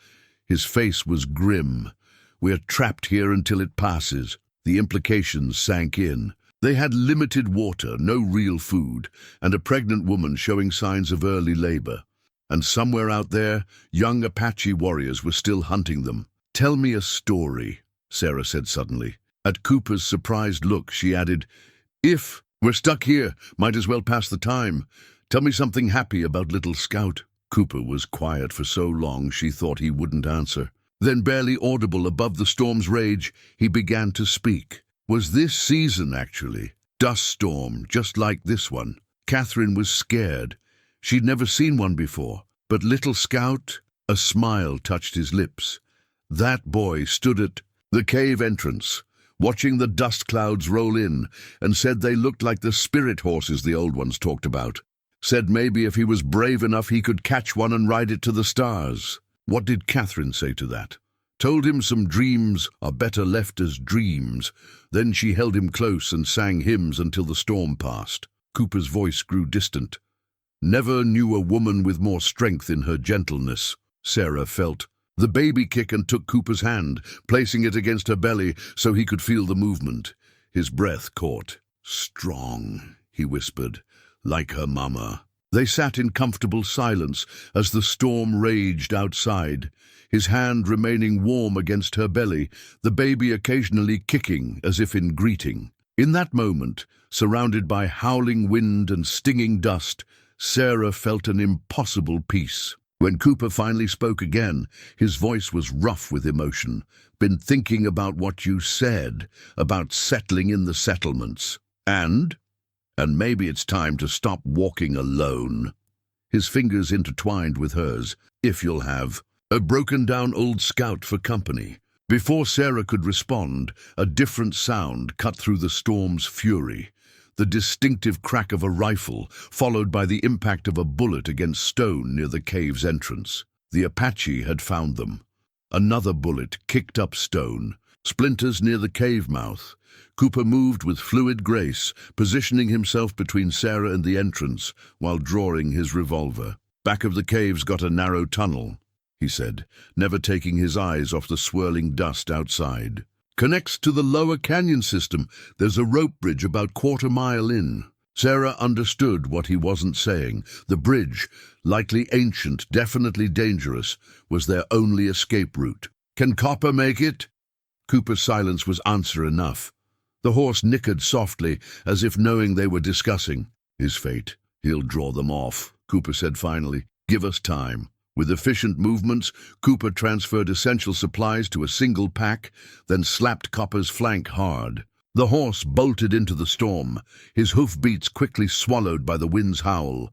His face was grim. "We're trapped here until it passes." The implications sank in. They had limited water, no real food, and a pregnant woman showing signs of early labor. And somewhere out there, young Apache warriors were still hunting them. "Tell me a story," Sarah said suddenly. At Cooper's surprised look, she added, "If we're stuck here, might as well pass the time. Tell me something happy about little Scout." Cooper was quiet for so long she thought he wouldn't answer. Then, barely audible above the storm's rage, he began to speak. Was this season, actually. Dust storm, just like this one. Catherine was scared. She'd never seen one before. But little Scout, a smile touched his lips. That boy stood at the cave entrance, watching the dust clouds roll in, and said they looked like the spirit horses the old ones talked about. Said maybe if he was brave enough he could catch one and ride it to the stars. What did Catherine say to that? Told him some dreams are better left as dreams. Then she held him close and sang hymns until the storm passed. Cooper's voice grew distant. "Never knew a woman with more strength in her gentleness." Sarah felt The baby kicked and took Cooper's hand, placing it against her belly so he could feel the movement. His breath caught. "Strong," he whispered, "like her mama." They sat in comfortable silence as the storm raged outside, his hand remaining warm against her belly, the baby occasionally kicking as if in greeting. In that moment, surrounded by howling wind and stinging dust, Sarah felt an impossible peace. When Cooper finally spoke again, his voice was rough with emotion. "Been thinking about what you said, about settling in the settlements. And maybe it's time to stop walking alone." His fingers intertwined with hers. "If you'll have a broken-down old scout for company." Before Sarah could respond, a different sound cut through the storm's fury. The distinctive crack of a rifle, followed by the impact of a bullet against stone near the cave's entrance. The Apache had found them. Another bullet kicked up stone, splinters near the cave mouth. Cooper moved with fluid grace, positioning himself between Sarah and the entrance while drawing his revolver. "Back of the cave's got a narrow tunnel," he said, never taking his eyes off the swirling dust outside. "Connects to the lower canyon system. There's a rope bridge about quarter-mile in." Sarah understood what he wasn't saying. The bridge, likely ancient, definitely dangerous, was their only escape route. "Can Copper make it?" Cooper's silence was answer enough. The horse nickered softly, as if knowing they were discussing his fate. "He'll draw them off," Cooper said finally. "Give us time." With efficient movements, Cooper transferred essential supplies to a single pack, then slapped Copper's flank hard. The horse bolted into the storm, his hoofbeats quickly swallowed by the wind's howl.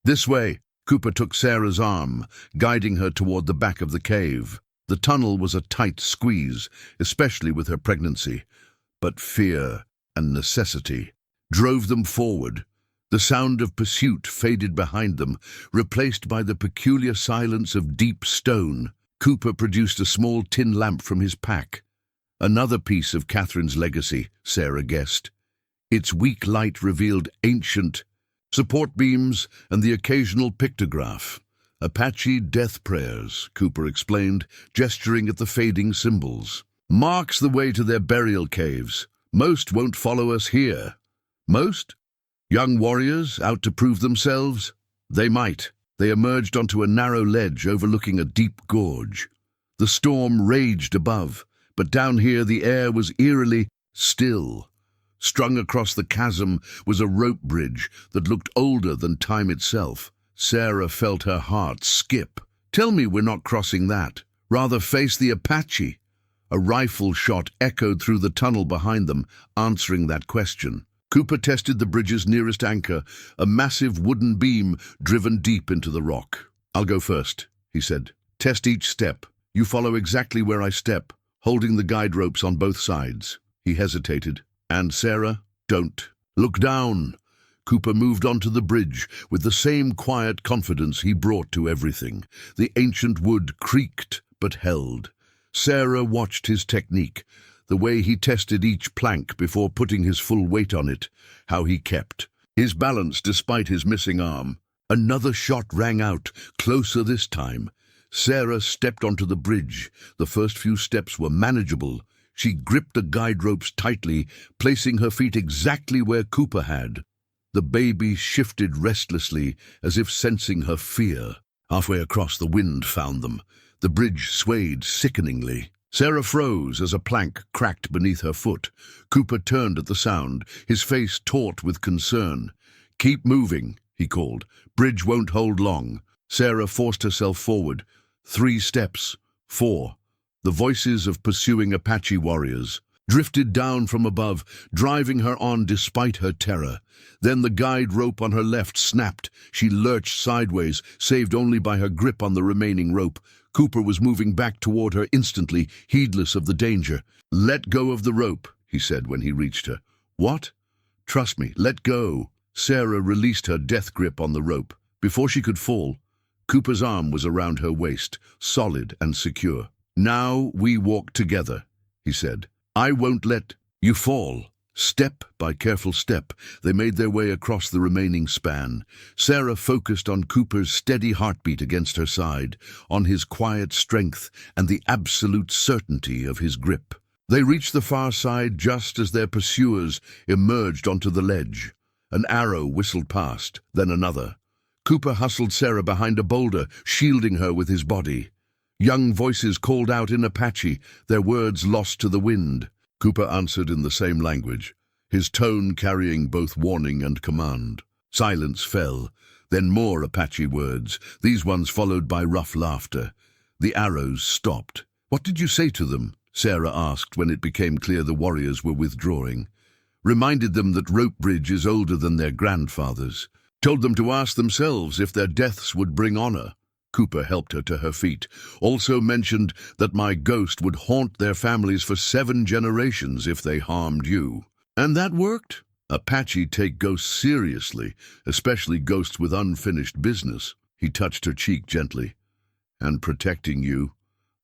"This way," Cooper took Sarah's arm, guiding her toward the back of the cave. The tunnel was a tight squeeze, especially with her pregnancy, but fear and necessity drove them forward. The sound of pursuit faded behind them, replaced by the peculiar silence of deep stone. Cooper produced a small tin lamp from his pack. Another piece of Catherine's legacy, Sarah guessed. Its weak light revealed ancient support beams and the occasional pictograph. "Apache death prayers," Cooper explained, gesturing at the fading symbols. "Marks the way to their burial caves. Most won't follow us here." "Most? Young warriors out to prove themselves?" "They might." They emerged onto a narrow ledge overlooking a deep gorge. The storm raged above, but down here the air was eerily still. Strung across the chasm was a rope bridge that looked older than time itself. Sarah felt her heart skip. "Tell me we're not crossing that. Rather face the Apache." A rifle shot echoed through the tunnel behind them, answering that question. Cooper tested the bridge's nearest anchor, a massive wooden beam driven deep into the rock. "I'll go first," he said. "Test each step. You follow exactly where I step, holding the guide ropes on both sides." He hesitated. "And Sarah, don't. Look down." Cooper moved onto the bridge with the same quiet confidence he brought to everything. The ancient wood creaked but held. Sarah watched his technique, the way he tested each plank before putting his full weight on it, how he kept his balance despite his missing arm. Another shot rang out, closer this time. Sarah stepped onto the bridge. The first few steps were manageable. She gripped the guide ropes tightly, placing her feet exactly where Cooper had. The baby shifted restlessly, as if sensing her fear. Halfway across, the wind found them. The bridge swayed sickeningly. Sarah froze as a plank cracked beneath her foot. Cooper turned at the sound, his face taut with concern. "Keep moving," he called. "Bridge won't hold long." Sarah forced herself forward. 3 steps, 4. The voices of pursuing Apache warriors drifted down from above, driving her on despite her terror. Then the guide rope on her left snapped. She lurched sideways, saved only by her grip on the remaining rope. Cooper was moving back toward her instantly, heedless of the danger. "Let go of the rope," he said when he reached her. "What?" "Trust me, let go." Sarah released her death grip on the rope. Before she could fall, Cooper's arm was around her waist, solid and secure. "Now we walk together," he said. "I won't let you fall." Step by careful step, they made their way across the remaining span. Sarah focused on Cooper's steady heartbeat against her side, on his quiet strength and the absolute certainty of his grip. They reached the far side just as their pursuers emerged onto the ledge. An arrow whistled past, then another. Cooper hustled Sarah behind a boulder, shielding her with his body. Young voices called out in Apache, their words lost to the wind. Cooper answered in the same language, his tone carrying both warning and command. Silence fell, then more Apache words, these ones followed by rough laughter. The arrows stopped. "What did you say to them?" Sarah asked when it became clear the warriors were withdrawing. "Reminded them that rope bridge is older than their grandfathers. Told them to ask themselves if their deaths would bring honor." Cooper helped her to her feet. "Also mentioned that my ghost would haunt their families for 7 generations if they harmed you." "And that worked?" "Apache take ghosts seriously, especially ghosts with unfinished business." He touched her cheek gently. "And protecting you,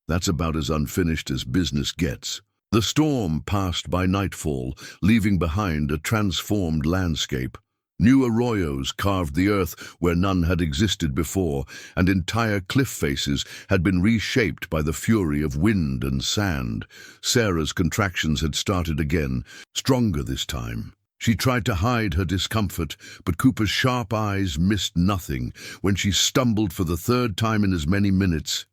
that's about as unfinished as business gets." The storm passed by nightfall, leaving behind a transformed landscape. New arroyos carved the earth where none had existed before, and entire cliff faces had been reshaped by the fury of wind and sand. Sarah's contractions had started again, stronger this time. She tried to hide her discomfort, but Cooper's sharp eyes missed nothing. When she stumbled for the 3rd time in as many minutes,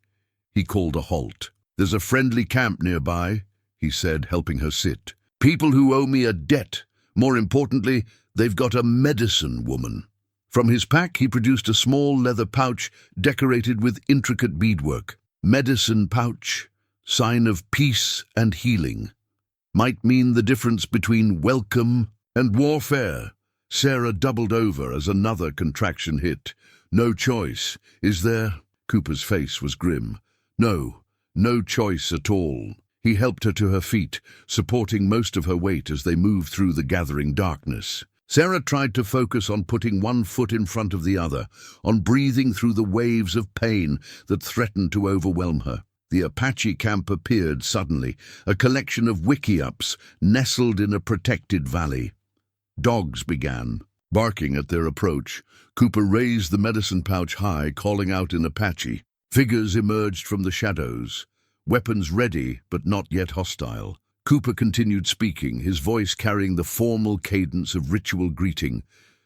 he called a halt. "There's a friendly camp nearby," he said, helping her sit. "People who owe me a debt. More importantly, they've got a medicine woman." From his pack, he produced a small leather pouch decorated with intricate beadwork. Medicine pouch, sign of peace and healing. Might mean the difference between welcome and warfare. Sarah doubled over as another contraction hit. "No choice, is there?" Cooper's face was grim. No choice at all." He helped her to her feet, supporting most of her weight as they moved through the gathering darkness. Sarah tried to focus on putting one foot in front of the other, on breathing through the waves of pain that threatened to overwhelm her. The Apache camp appeared suddenly, a collection of wickiups nestled in a protected valley. Dogs began barking at their approach. Cooper raised the medicine pouch high, calling out in Apache. Figures emerged from the shadows, weapons ready but not yet hostile. Cooper continued speaking, his voice carrying the formal cadence of ritual greeting.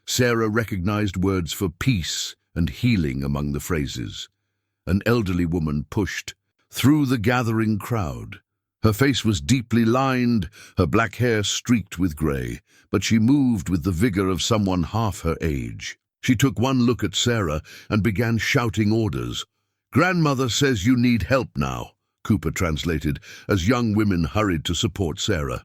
Sarah recognized words for peace and healing among the phrases. An elderly woman pushed through the gathering crowd. Her face was deeply lined, her black hair streaked with gray, but she moved with the vigor of someone half her age. She took one look at Sarah and began shouting orders. "Grandmother says you need help now," Cooper translated, as young women hurried to support Sarah.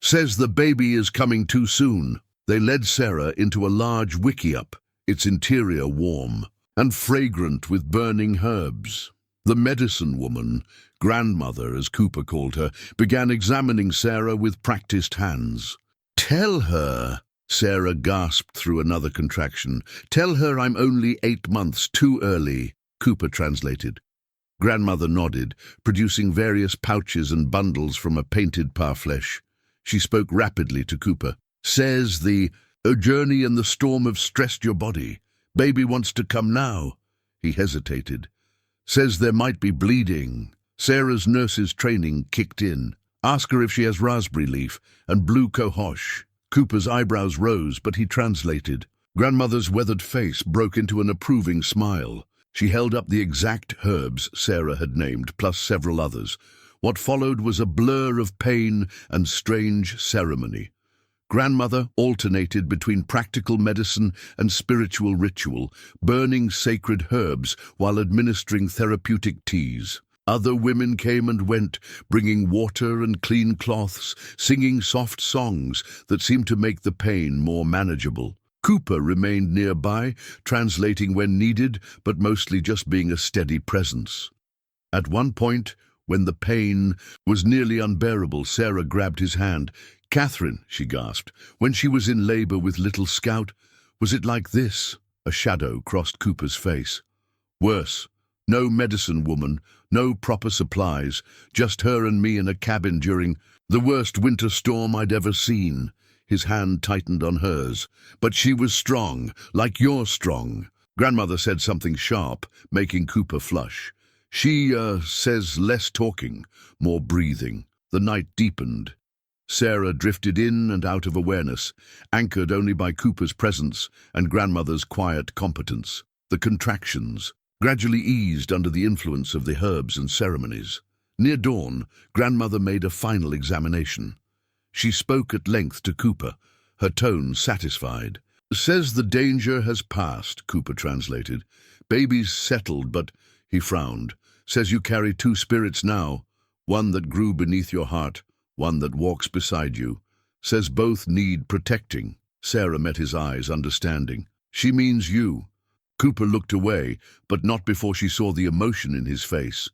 "Says the baby is coming too soon." They led Sarah into a large wickiup, its interior warm and fragrant with burning herbs. The medicine woman, grandmother as Cooper called her, began examining Sarah with practiced hands. "Tell her," Sarah gasped through another contraction. "Tell her I'm only 8 months too early," Cooper translated. Grandmother nodded, producing various pouches and bundles from a painted parfleche. She spoke rapidly to Cooper. "Says the journey and the storm have stressed your body. Baby wants to come now." He hesitated. "Says there might be bleeding." Sarah's nurse's training kicked in. "Ask her if she has raspberry leaf and blue cohosh." Cooper's eyebrows rose, but he translated. Grandmother's weathered face broke into an approving smile. She held up the exact herbs Sarah had named, plus several others. What followed was a blur of pain and strange ceremony. Grandmother alternated between practical medicine and spiritual ritual, burning sacred herbs while administering therapeutic teas. Other women came and went, bringing water and clean cloths, singing soft songs that seemed to make the pain more manageable. Cooper remained nearby, translating when needed, but mostly just being a steady presence. At one point, when the pain was nearly unbearable, Sarah grabbed his hand. "Catherine," she gasped, "when she was in labor with little Scout, was it like this?" A shadow crossed Cooper's face. "Worse. No medicine woman, no proper supplies, just her and me in a cabin during the worst winter storm I'd ever seen." His hand tightened on hers. But she was strong, like you're strong. Grandmother said something sharp, making Cooper flush. She says less talking, more breathing. The night deepened. Sarah drifted in and out of awareness, anchored only by Cooper's presence and Grandmother's quiet competence. The contractions gradually eased under the influence of the herbs and ceremonies. Near dawn, Grandmother made a final examination. She spoke at length to Cooper, her tone satisfied. Says the danger has passed, Cooper translated. Baby's settled, but, he frowned, says you carry two spirits now, one that grew beneath your heart, one that walks beside you. Says both need protecting. Sarah met his eyes, understanding. She means you. Cooper looked away, but not before she saw the emotion in his face.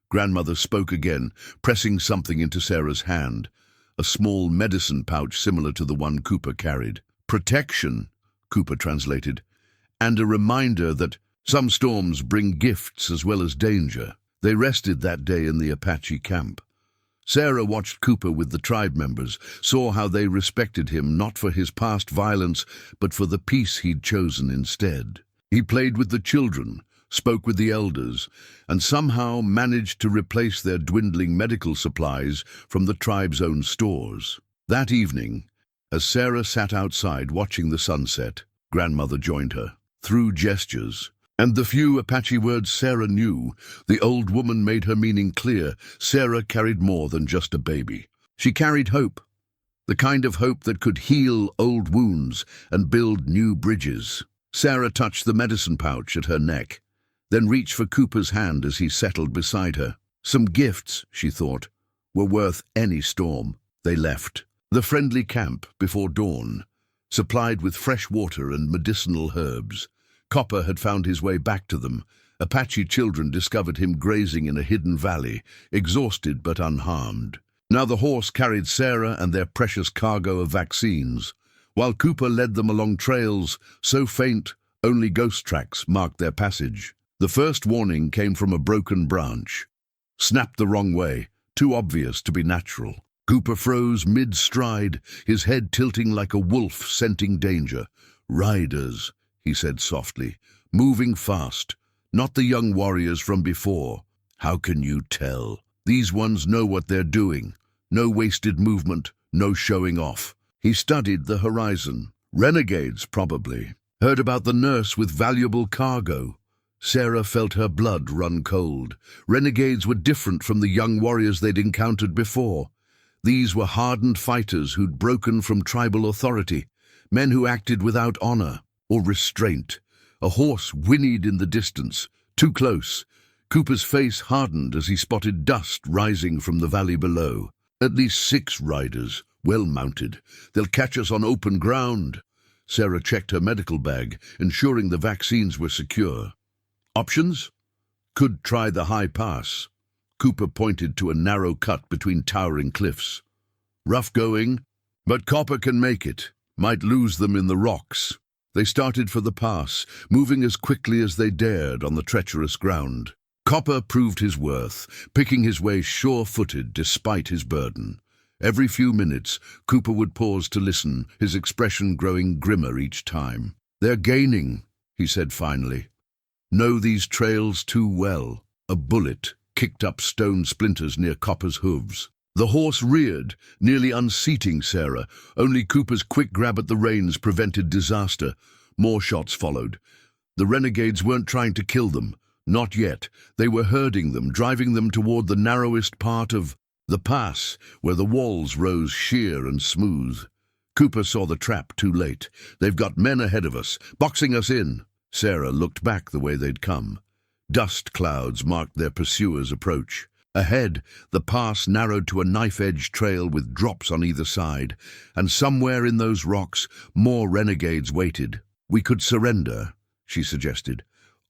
Grandmother spoke again, pressing something into Sarah's hand, a small medicine pouch similar to the one Cooper carried. Protection, Cooper translated, and a reminder that some storms bring gifts as well as danger. They rested that day in the Apache camp. Sarah watched Cooper with the tribe members, saw how they respected him not for his past violence, but for the peace he'd chosen instead. He played with the children, spoke with the elders, and somehow managed to replace their dwindling medical supplies from the tribe's own stores. That evening, as Sarah sat outside watching the sunset, Grandmother joined her. Through gestures, and the few Apache words Sarah knew, the old woman made her meaning clear. Sarah carried more than just a baby. She carried hope, the kind of hope that could heal old wounds and build new bridges. Sarah touched the medicine pouch at her neck, then reached for Cooper's hand as he settled beside her. Some gifts, she thought, were worth any storm. They left the friendly camp before dawn, supplied with fresh water and medicinal herbs. Copper had found his way back to them. Apache children discovered him grazing in a hidden valley, exhausted but unharmed. Now the horse carried Sarah and their precious cargo of vaccines, while Cooper led them along trails so faint only ghost tracks marked their passage. The first warning came from a broken branch. Snapped the wrong way, too obvious to be natural. Cooper froze mid-stride, his head tilting like a wolf scenting danger. Riders, he said softly, moving fast, not the young warriors from before. How can you tell? These ones know what they're doing. No wasted movement, no showing off. He studied the horizon. Renegades, probably. Heard about the nurse with valuable cargo. Sarah felt her blood run cold. Renegades were different from the young warriors they'd encountered before. These were hardened fighters who'd broken from tribal authority, men who acted without honor or restraint. A horse whinnied in the distance, too close. Cooper's face hardened as he spotted dust rising from the valley below. At least 6 riders, well mounted. They'll catch us on open ground. Sarah checked her medical bag, ensuring the vaccines were secure. Options? Could try the high pass. Cooper pointed to a narrow cut between towering cliffs. Rough going, but Copper can make it. Might lose them in the rocks. They started for the pass, moving as quickly as they dared on the treacherous ground. Copper proved his worth, picking his way sure-footed despite his burden. Every few minutes, Cooper would pause to listen, his expression growing grimmer each time. They're gaining, he said finally. Know these trails too well. A bullet kicked up stone splinters near Copper's hooves. The horse reared, nearly unseating Sarah. Only Cooper's quick grab at the reins prevented disaster. More shots followed. The renegades weren't trying to kill them. Not yet. They were herding them, driving them toward the narrowest part of the pass, where the walls rose sheer and smooth. Cooper saw the trap too late. They've got men ahead of us, boxing us in. Sarah looked back the way they'd come. Dust clouds marked their pursuers' approach. Ahead, the pass narrowed to a knife-edge trail with drops on either side, and somewhere in those rocks, more renegades waited. We could surrender, she suggested.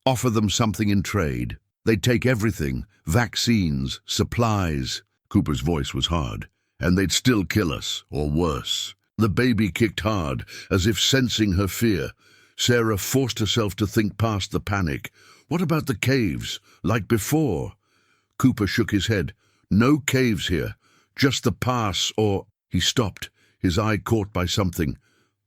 Offer them something in trade. They'd take everything, vaccines, supplies. Cooper's voice was hard. And they'd still kill us, or worse. The baby kicked hard, as if sensing her fear. Sarah forced herself to think past the panic. What about the caves, like before? Cooper shook his head. No caves here, just the pass or... He stopped, his eye caught by something.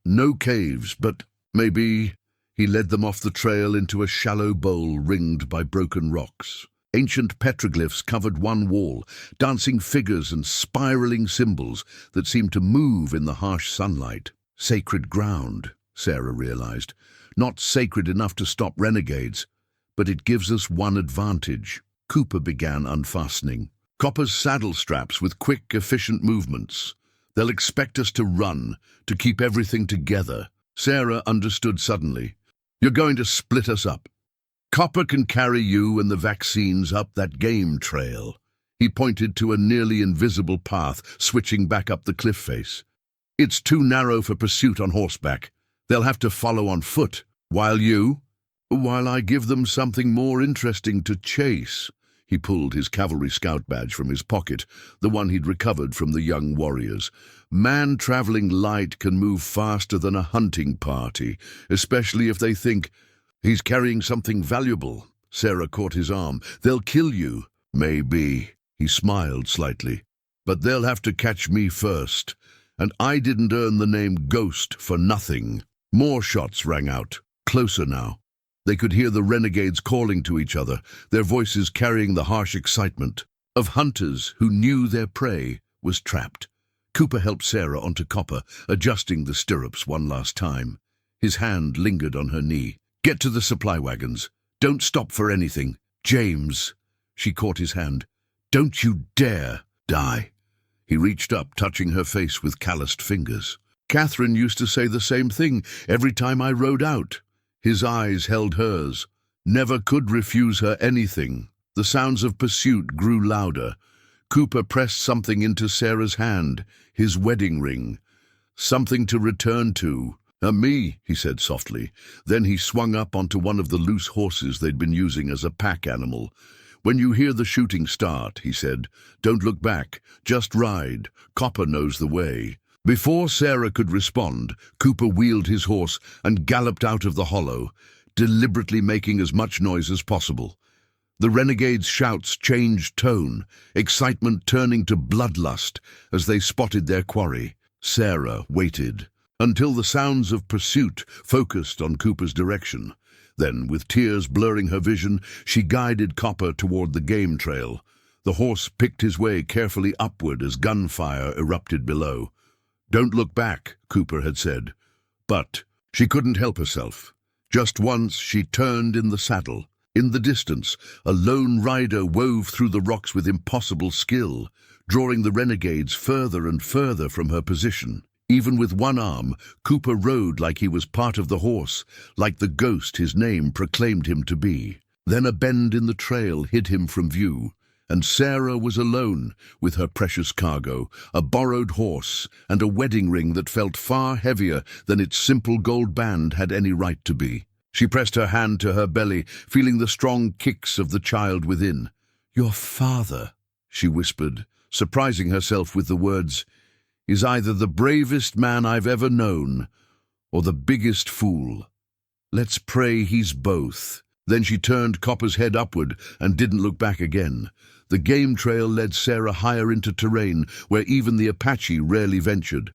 No caves, but maybe... He led them off the trail into a shallow bowl ringed by broken rocks. Ancient petroglyphs covered one wall, dancing figures and spiraling symbols that seemed to move in the harsh sunlight. Sacred ground, Sarah realized. Not sacred enough to stop renegades, but it gives us one advantage. Cooper began unfastening. Copper's saddle straps with quick, efficient movements. They'll expect us to run, to keep everything together. Sarah understood suddenly. You're going to split us up. Copper can carry you and the vaccines up that game trail. He pointed to a nearly invisible path switching back up the cliff face. It's too narrow for pursuit on horseback. They'll have to follow on foot. While I give them something more interesting to chase. He pulled his cavalry scout badge from his pocket, the one he'd recovered from the young warriors. Man traveling light can move faster than a hunting party, especially if they think he's carrying something valuable. Sarah caught his arm. They'll kill you. Maybe. He smiled slightly. But they'll have to catch me first. And I didn't earn the name Ghost for nothing. More shots rang out. Closer now. They could hear the renegades calling to each other, their voices carrying the harsh excitement of hunters who knew their prey was trapped. Cooper helped Sarah onto Copper, adjusting the stirrups one last time. His hand lingered on her knee. Get to the supply wagons. Don't stop for anything. James. She caught his hand. Don't you dare die. He reached up, touching her face with calloused fingers. Catherine used to say the same thing every time I rode out. His eyes held hers. Never could refuse her anything. The sounds of pursuit grew louder. Cooper pressed something into Sarah's hand, his wedding ring. Something to return to. Me, he said softly. Then he swung up onto one of the loose horses they'd been using as a pack animal. When you hear the shooting start, he said, don't look back, just ride. Copper knows the way. Before Sarah could respond, Cooper wheeled his horse and galloped out of the hollow, deliberately making as much noise as possible. The renegades' shouts changed tone, excitement turning to bloodlust as they spotted their quarry. Sarah waited until the sounds of pursuit focused on Cooper's direction. Then, with tears blurring her vision, she guided Copper toward the game trail. The horse picked his way carefully upward as gunfire erupted below. Don't look back, Cooper had said. But she couldn't help herself. Just once she turned in the saddle. In the distance, a lone rider wove through the rocks with impossible skill, drawing the renegades further and further from her position. Even with one arm, Cooper rode like he was part of the horse, like the ghost his name proclaimed him to be. Then a bend in the trail hid him from view, and Sarah was alone with her precious cargo, a borrowed horse and a wedding ring that felt far heavier than its simple gold band had any right to be. She pressed her hand to her belly, feeling the strong kicks of the child within. Your father, she whispered, surprising herself with the words, is either the bravest man I've ever known or the biggest fool. Let's pray he's both. Then she turned Copper's head upward and didn't look back again. The game trail led Sarah higher into terrain where even the Apache rarely ventured.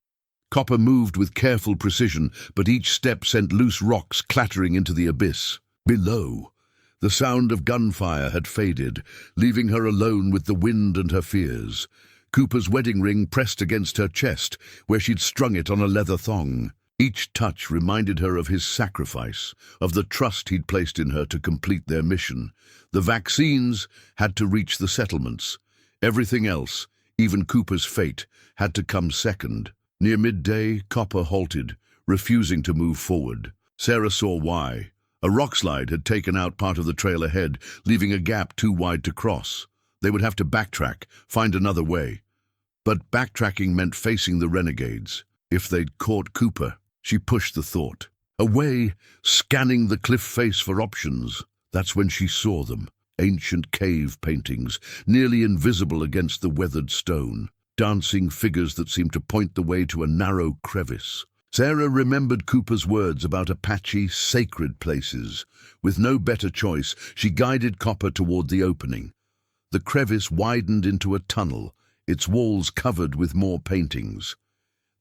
Copper moved with careful precision, but each step sent loose rocks clattering into the abyss. Below, the sound of gunfire had faded, leaving her alone with the wind and her fears. Cooper's wedding ring pressed against her chest, where she'd strung it on a leather thong. Each touch reminded her of his sacrifice, of the trust he'd placed in her to complete their mission. The vaccines had to reach the settlements. Everything else, even Cooper's fate, had to come second. Near midday, Copper halted, refusing to move forward. Sarah saw why. A rockslide had taken out part of the trail ahead, leaving a gap too wide to cross. They would have to backtrack, find another way. But backtracking meant facing the renegades. If they'd caught Cooper, she pushed the thought away, scanning the cliff face for options. That's when she saw them, ancient cave paintings, nearly invisible against the weathered stone, dancing figures that seemed to point the way to a narrow crevice. Sarah remembered Cooper's words about Apache sacred places. With no better choice, she guided Copper toward the opening. The crevice widened into a tunnel, its walls covered with more paintings.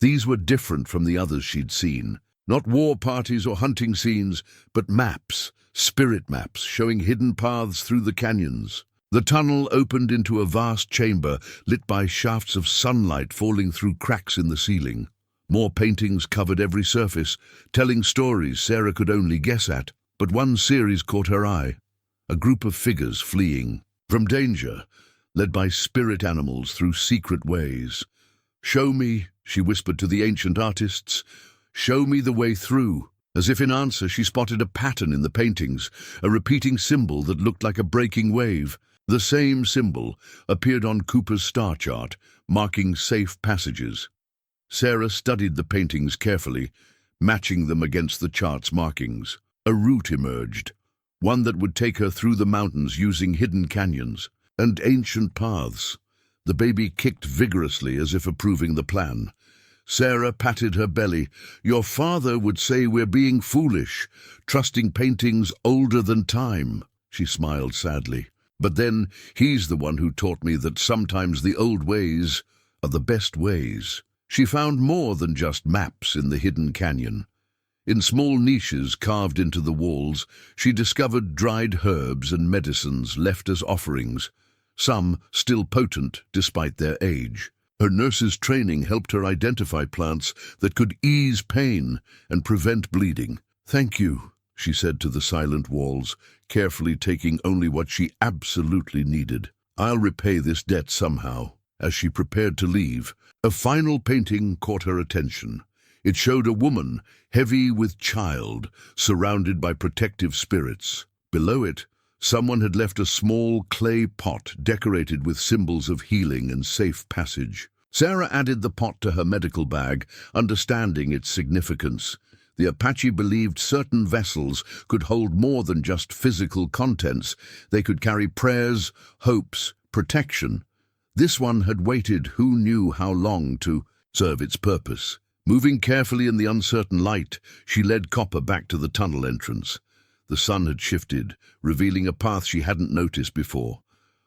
These were different from the others she'd seen. Not war parties or hunting scenes, but maps, spirit maps, showing hidden paths through the canyons. The tunnel opened into a vast chamber lit by shafts of sunlight falling through cracks in the ceiling. More paintings covered every surface, telling stories Sarah could only guess at. But one series caught her eye. A group of figures fleeing from danger, led by spirit animals through secret ways. "Show me," she whispered to the ancient artists. "Show me the way through." As if in answer, she spotted a pattern in the paintings, a repeating symbol that looked like a breaking wave. The same symbol appeared on Cooper's star chart, marking safe passages. Sarah studied the paintings carefully, matching them against the chart's markings. A route emerged, one that would take her through the mountains using hidden canyons and ancient paths. The baby kicked vigorously as if approving the plan. Sarah patted her belly. "Your father would say we're being foolish, trusting paintings older than time." She smiled sadly. "But then he's the one who taught me that sometimes the old ways are the best ways." She found more than just maps in the hidden canyon. In small niches carved into the walls, she discovered dried herbs and medicines left as offerings, some still potent despite their age. Her nurse's training helped her identify plants that could ease pain and prevent bleeding. "Thank you," she said to the silent walls, carefully taking only what she absolutely needed. "I'll repay this debt somehow." As she prepared to leave, a final painting caught her attention. It showed a woman, heavy with child, surrounded by protective spirits. Below it, someone had left a small clay pot decorated with symbols of healing and safe passage. Sarah added the pot to her medical bag, understanding its significance. The Apache believed certain vessels could hold more than just physical contents. They could carry prayers, hopes, protection. This one had waited who knew how long to serve its purpose. Moving carefully in the uncertain light, she led Copper back to the tunnel entrance. The sun had shifted, revealing a path she hadn't noticed before,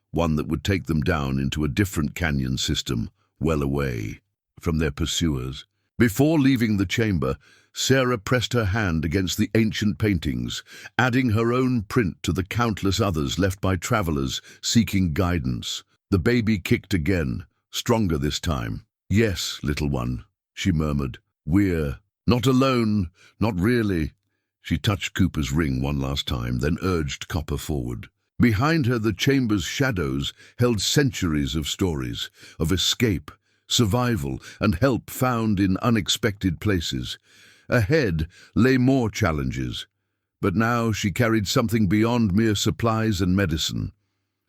one that would take them down into a different canyon system, well away from their pursuers. Before leaving the chamber, Sarah pressed her hand against the ancient paintings, adding her own print to the countless others left by travelers seeking guidance. The baby kicked again, stronger this time. "Yes, little one," she murmured. "We're not alone, not really." She touched Cooper's ring one last time, then urged Copper forward. Behind her, the chamber's shadows held centuries of stories, of escape, survival, and help found in unexpected places. Ahead lay more challenges, but now she carried something beyond mere supplies and medicine.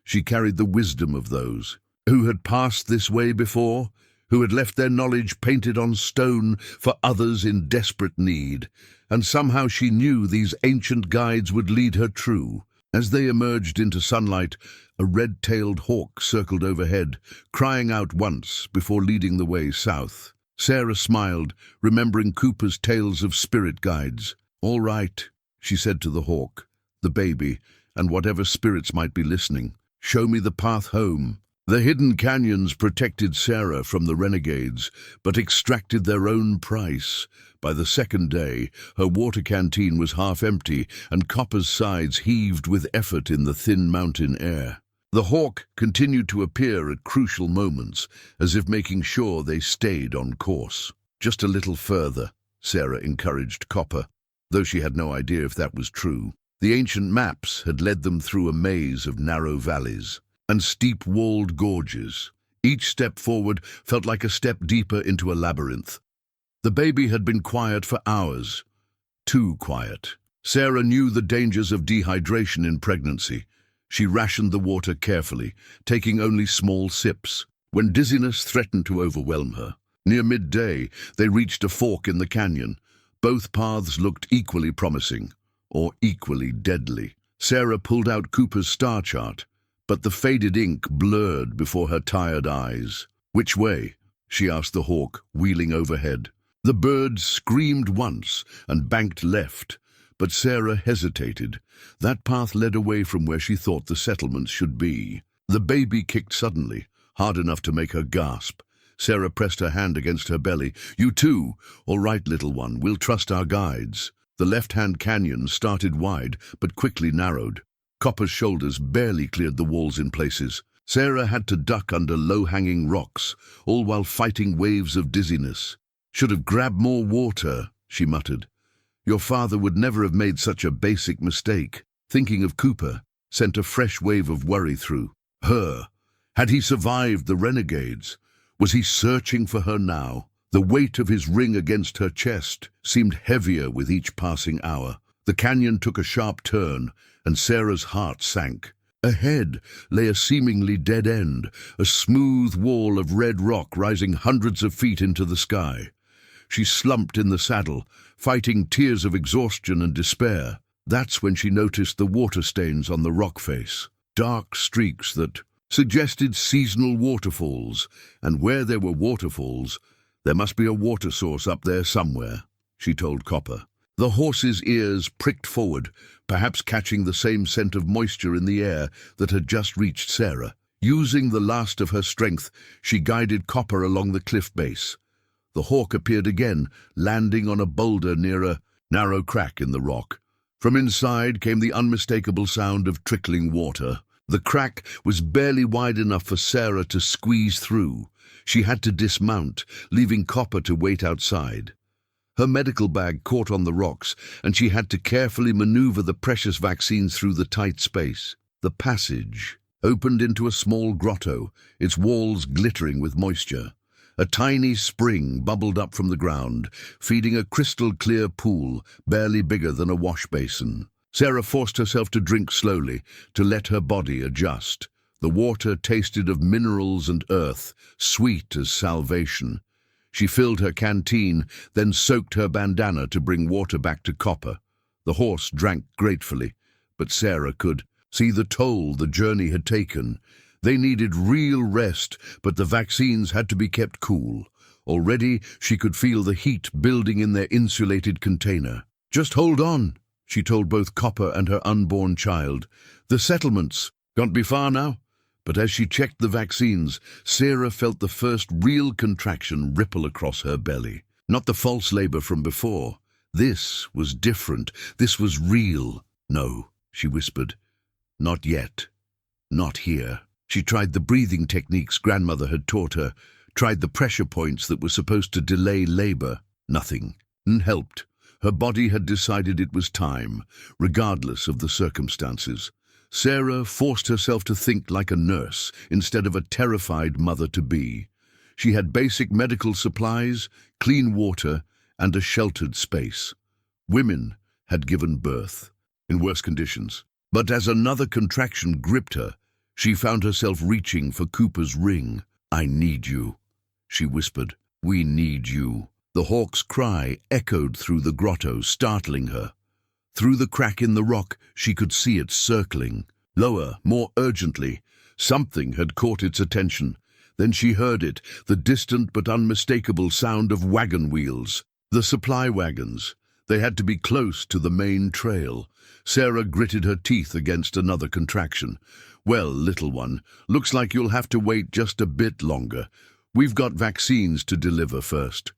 She carried the wisdom of those who had passed this way before, who had left their knowledge painted on stone for others in desperate need, and somehow she knew these ancient guides would lead her true. As they emerged into sunlight, a red-tailed hawk circled overhead, crying out once before leading the way south. Sarah smiled, remembering Cooper's tales of spirit guides. "All right," she said to the hawk, the baby, and whatever spirits might be listening. "Show me the path home." The hidden canyons protected Sarah from the renegades, but extracted their own price. By the second day, her water canteen was half empty, and Copper's sides heaved with effort in the thin mountain air. The hawk continued to appear at crucial moments, as if making sure they stayed on course. "Just a little further," Sarah encouraged Copper, though she had no idea if that was true. The ancient maps had led them through a maze of narrow valleys and steep-walled gorges. Each step forward felt like a step deeper into a labyrinth. The baby had been quiet for hours, too quiet. Sarah knew the dangers of dehydration in pregnancy. She rationed the water carefully, taking only small sips, when dizziness threatened to overwhelm her. Near midday, they reached a fork in the canyon. Both paths looked equally promising, or equally deadly. Sarah pulled out Cooper's star chart, but the faded ink blurred before her tired eyes. "Which way?" she asked the hawk, wheeling overhead. The bird screamed once and banked left, but Sarah hesitated. That path led away from where she thought the settlements should be. The baby kicked suddenly, hard enough to make her gasp. Sarah pressed her hand against her belly. "You too? All right, little one, we'll trust our guides." The left-hand canyon started wide, but quickly narrowed. Copper's shoulders barely cleared the walls in places. Sarah had to duck under low-hanging rocks, all while fighting waves of dizziness. "Should have grabbed more water," she muttered. "Your father would never have made such a basic mistake." Thinking of Cooper sent a fresh wave of worry through her. Had he survived the renegades? Was he searching for her now? The weight of his ring against her chest seemed heavier with each passing hour. The canyon took a sharp turn, and Sarah's heart sank. Ahead lay a seemingly dead end, a smooth wall of red rock rising hundreds of feet into the sky. She slumped in the saddle, fighting tears of exhaustion and despair. That's when she noticed the water stains on the rock face, dark streaks that suggested seasonal waterfalls, and where there were waterfalls, there must be a water source up there somewhere, she told Copper. The horse's ears pricked forward, perhaps catching the same scent of moisture in the air that had just reached Sarah. Using the last of her strength, she guided Copper along the cliff base. The hawk appeared again, landing on a boulder near a narrow crack in the rock. From inside came the unmistakable sound of trickling water. The crack was barely wide enough for Sarah to squeeze through. She had to dismount, leaving Copper to wait outside. Her medical bag caught on the rocks, and she had to carefully maneuver the precious vaccines through the tight space. The passage opened into a small grotto, its walls glittering with moisture. A tiny spring bubbled up from the ground, feeding a crystal-clear pool, barely bigger than a wash basin. Sarah forced herself to drink slowly, to let her body adjust. The water tasted of minerals and earth, sweet as salvation. She filled her canteen, then soaked her bandana to bring water back to Copper. The horse drank gratefully, but Sarah could see the toll the journey had taken. They needed real rest, but the vaccines had to be kept cool. Already she could feel the heat building in their insulated container. "Just hold on," she told both Copper and her unborn child. "The settlements. Can't be far now." But as she checked the vaccines, Sarah felt the first real contraction ripple across her belly. Not the false labor from before. This was different. This was real. "No," she whispered. "Not yet. Not here." She tried the breathing techniques grandmother had taught her, tried the pressure points that were supposed to delay labor. Nothing. Helped. Her body had decided it was time, regardless of the circumstances. Sarah forced herself to think like a nurse instead of a terrified mother-to-be. She had basic medical supplies, clean water, and a sheltered space. Women had given birth, in worse conditions. But as another contraction gripped her, she found herself reaching for Cooper's ring. "I need you," she whispered. "We need you." The hawk's cry echoed through the grotto, startling her. Through the crack in the rock, she could see it circling. Lower, more urgently. Something had caught its attention. Then she heard it, the distant but unmistakable sound of wagon wheels. The supply wagons. They had to be close to the main trail. Sarah gritted her teeth against another contraction. "Well, little one, looks like you'll have to wait just a bit longer. We've got vaccines to deliver first."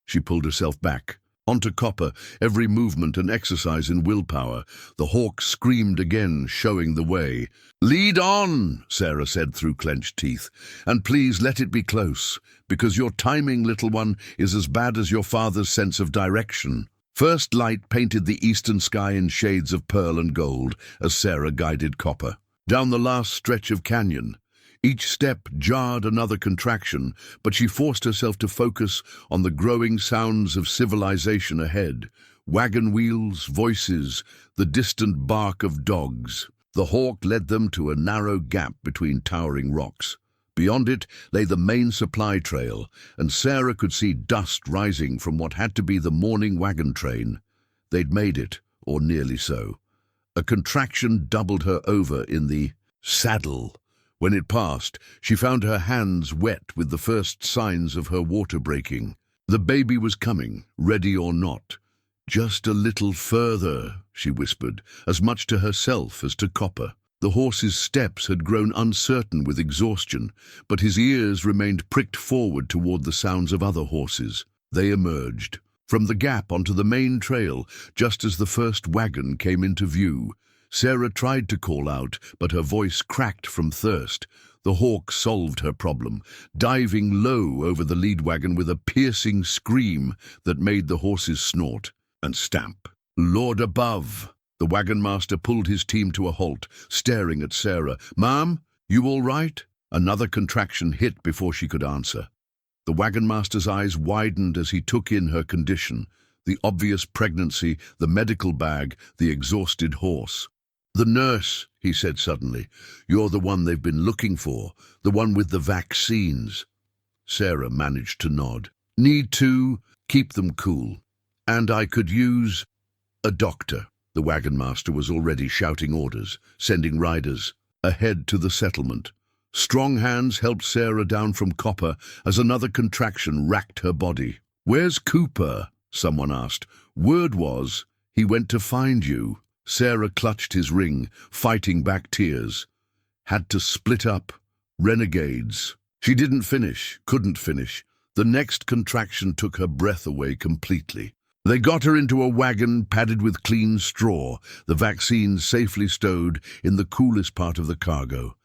She pulled herself back. Onto Copper, every movement and exercise in willpower. The hawk screamed again, showing the way. "Lead on," Sarah said through clenched teeth. "And please let it be close, because your timing, little one, is as bad as your father's sense of direction." First light painted the eastern sky in shades of pearl and gold as Sarah guided Copper. Down the last stretch of canyon. Each step jarred another contraction, but she forced herself to focus on the growing sounds of civilization ahead. Wagon wheels, voices, the distant bark of dogs. The hawk led them to a narrow gap between towering rocks. Beyond it lay the main supply trail, and Sarah could see dust rising from what had to be the morning wagon train. They'd made it, or nearly so. A contraction doubled her over in the saddle. When it passed, she found her hands wet with the first signs of her water breaking. The baby was coming, ready or not. "Just a little further," she whispered, as much to herself as to Copper. The horse's steps had grown uncertain with exhaustion, but his ears remained pricked forward toward the sounds of other horses. They emerged from the gap onto the main trail just as the first wagon came into view. Sarah tried to call out, but her voice cracked from thirst. The hawk solved her problem, diving low over the lead wagon with a piercing scream that made the horses snort and stamp. Lord above! The wagon master pulled his team to a halt, staring at Sarah. "Ma'am, you all right?" Another contraction hit before she could answer. The wagon master's eyes widened as he took in her condition, the obvious pregnancy, the medical bag, the exhausted horse. "The nurse," he said suddenly. "You're the one they've been looking for, the one with the vaccines." Sarah managed to nod. "Need to keep them cool. And I could use a doctor." The wagon master was already shouting orders, sending riders ahead to the settlement. Strong hands helped Sarah down from copper as another contraction racked her body. "Where's Cooper?" someone asked. "Word was he went to find you." Sarah clutched his ring, fighting back tears. Had to split up. Renegades. She didn't finish, couldn't finish. The next contraction took her breath away completely. They got her into a wagon padded with clean straw, the vaccines safely stowed in the coolest part of the cargo.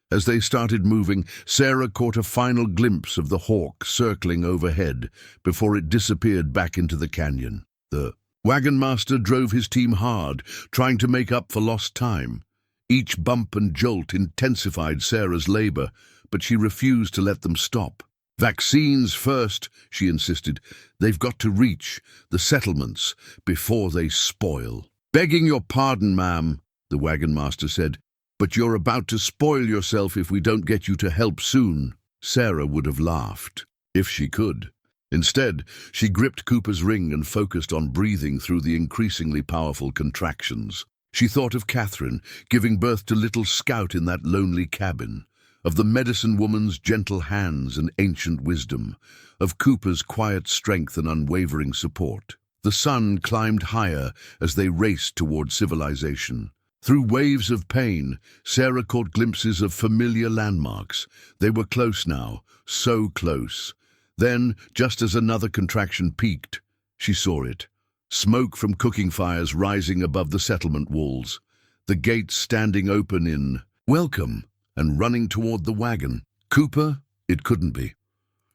As they started moving, Sarah caught a final glimpse of the hawk circling overhead before it disappeared back into the canyon. The wagon master drove his team hard, trying to make up for lost time. Each bump and jolt intensified Sarah's labor, but she refused to let them stop. "Vaccines first," she insisted. "They've got to reach the settlements before they spoil." "Begging your pardon, ma'am," the wagon master said, "but you're about to spoil yourself if we don't get you to help soon." Sarah would have laughed, if she could. Instead, she gripped Cooper's ring and focused on breathing through the increasingly powerful contractions. She thought of Catherine, giving birth to little Scout in that lonely cabin, of the medicine woman's gentle hands and ancient wisdom, of Cooper's quiet strength and unwavering support. The sun climbed higher as they raced toward civilization. Through waves of pain, Sarah caught glimpses of familiar landmarks. They were close now, so close. Then, just as another contraction peaked, she saw it. Smoke from cooking fires rising above the settlement walls. The gates standing open in welcome and running toward the wagon. Cooper? It couldn't be.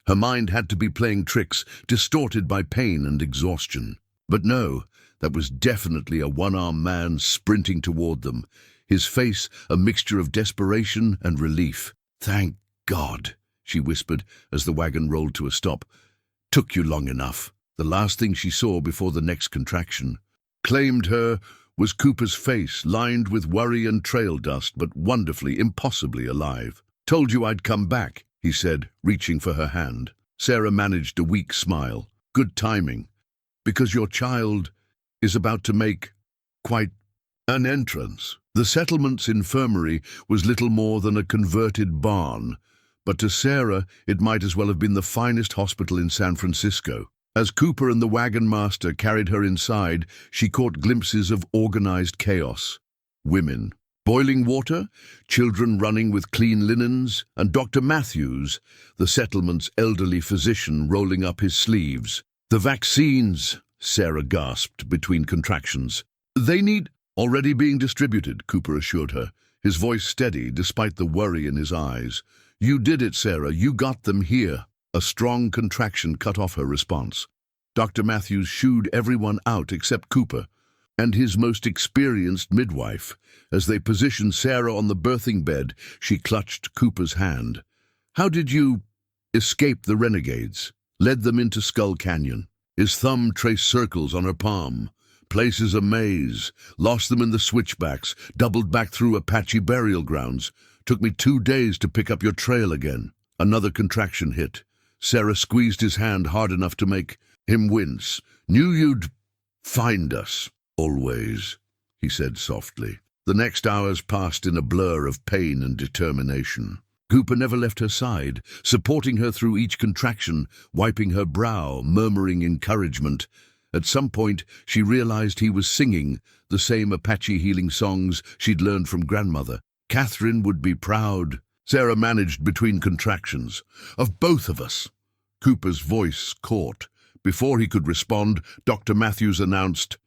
Her mind had to be playing tricks, distorted by pain and exhaustion. But no, that was definitely a one-armed man sprinting toward them, his face a mixture of desperation and relief. "Thank God," she whispered as the wagon rolled to a stop. "Took you long enough." The last thing she saw before the next contraction claimed her was Cooper's face, lined with worry and trail dust, but wonderfully, impossibly alive. "Told you I'd come back," he said, reaching for her hand. Sarah managed a weak smile. "Good timing, because your child is about to make quite an entrance." The settlement's infirmary was little more than a converted barn, but to Sarah it might as well have been the finest hospital in San Francisco. As Cooper and the wagon master carried her inside, she caught glimpses of organized chaos. Women, boiling water, children running with clean linens, and Dr. Matthews, the settlement's elderly physician, rolling up his sleeves. "The vaccines," Sarah gasped between contractions. "They need already being distributed," Cooper assured her, his voice steady despite the worry in his eyes. "You did it, Sarah. You got them here." A strong contraction cut off her response. Dr. Matthews shooed everyone out except Cooper and his most experienced midwife. As they positioned Sarah on the birthing bed, she clutched Cooper's hand. "How did you escape the renegades?" "Led them into Skull Canyon." His thumb traced circles on her palm. "Places a maze. Lost them in the switchbacks. Doubled back through Apache burial grounds. Took me 2 days to pick up your trail again." Another contraction hit. Sarah squeezed his hand hard enough to make him wince. "Knew you'd find us, always," he said softly. The next hours passed in a blur of pain and determination. Cooper never left her side, supporting her through each contraction, wiping her brow, murmuring encouragement. At some point, she realized he was singing the same Apache healing songs she'd learned from grandmother. Catherine would be proud. Sarah managed between contractions. Of both of us. Cooper's voice caught. Before he could respond, Dr. Matthews announced,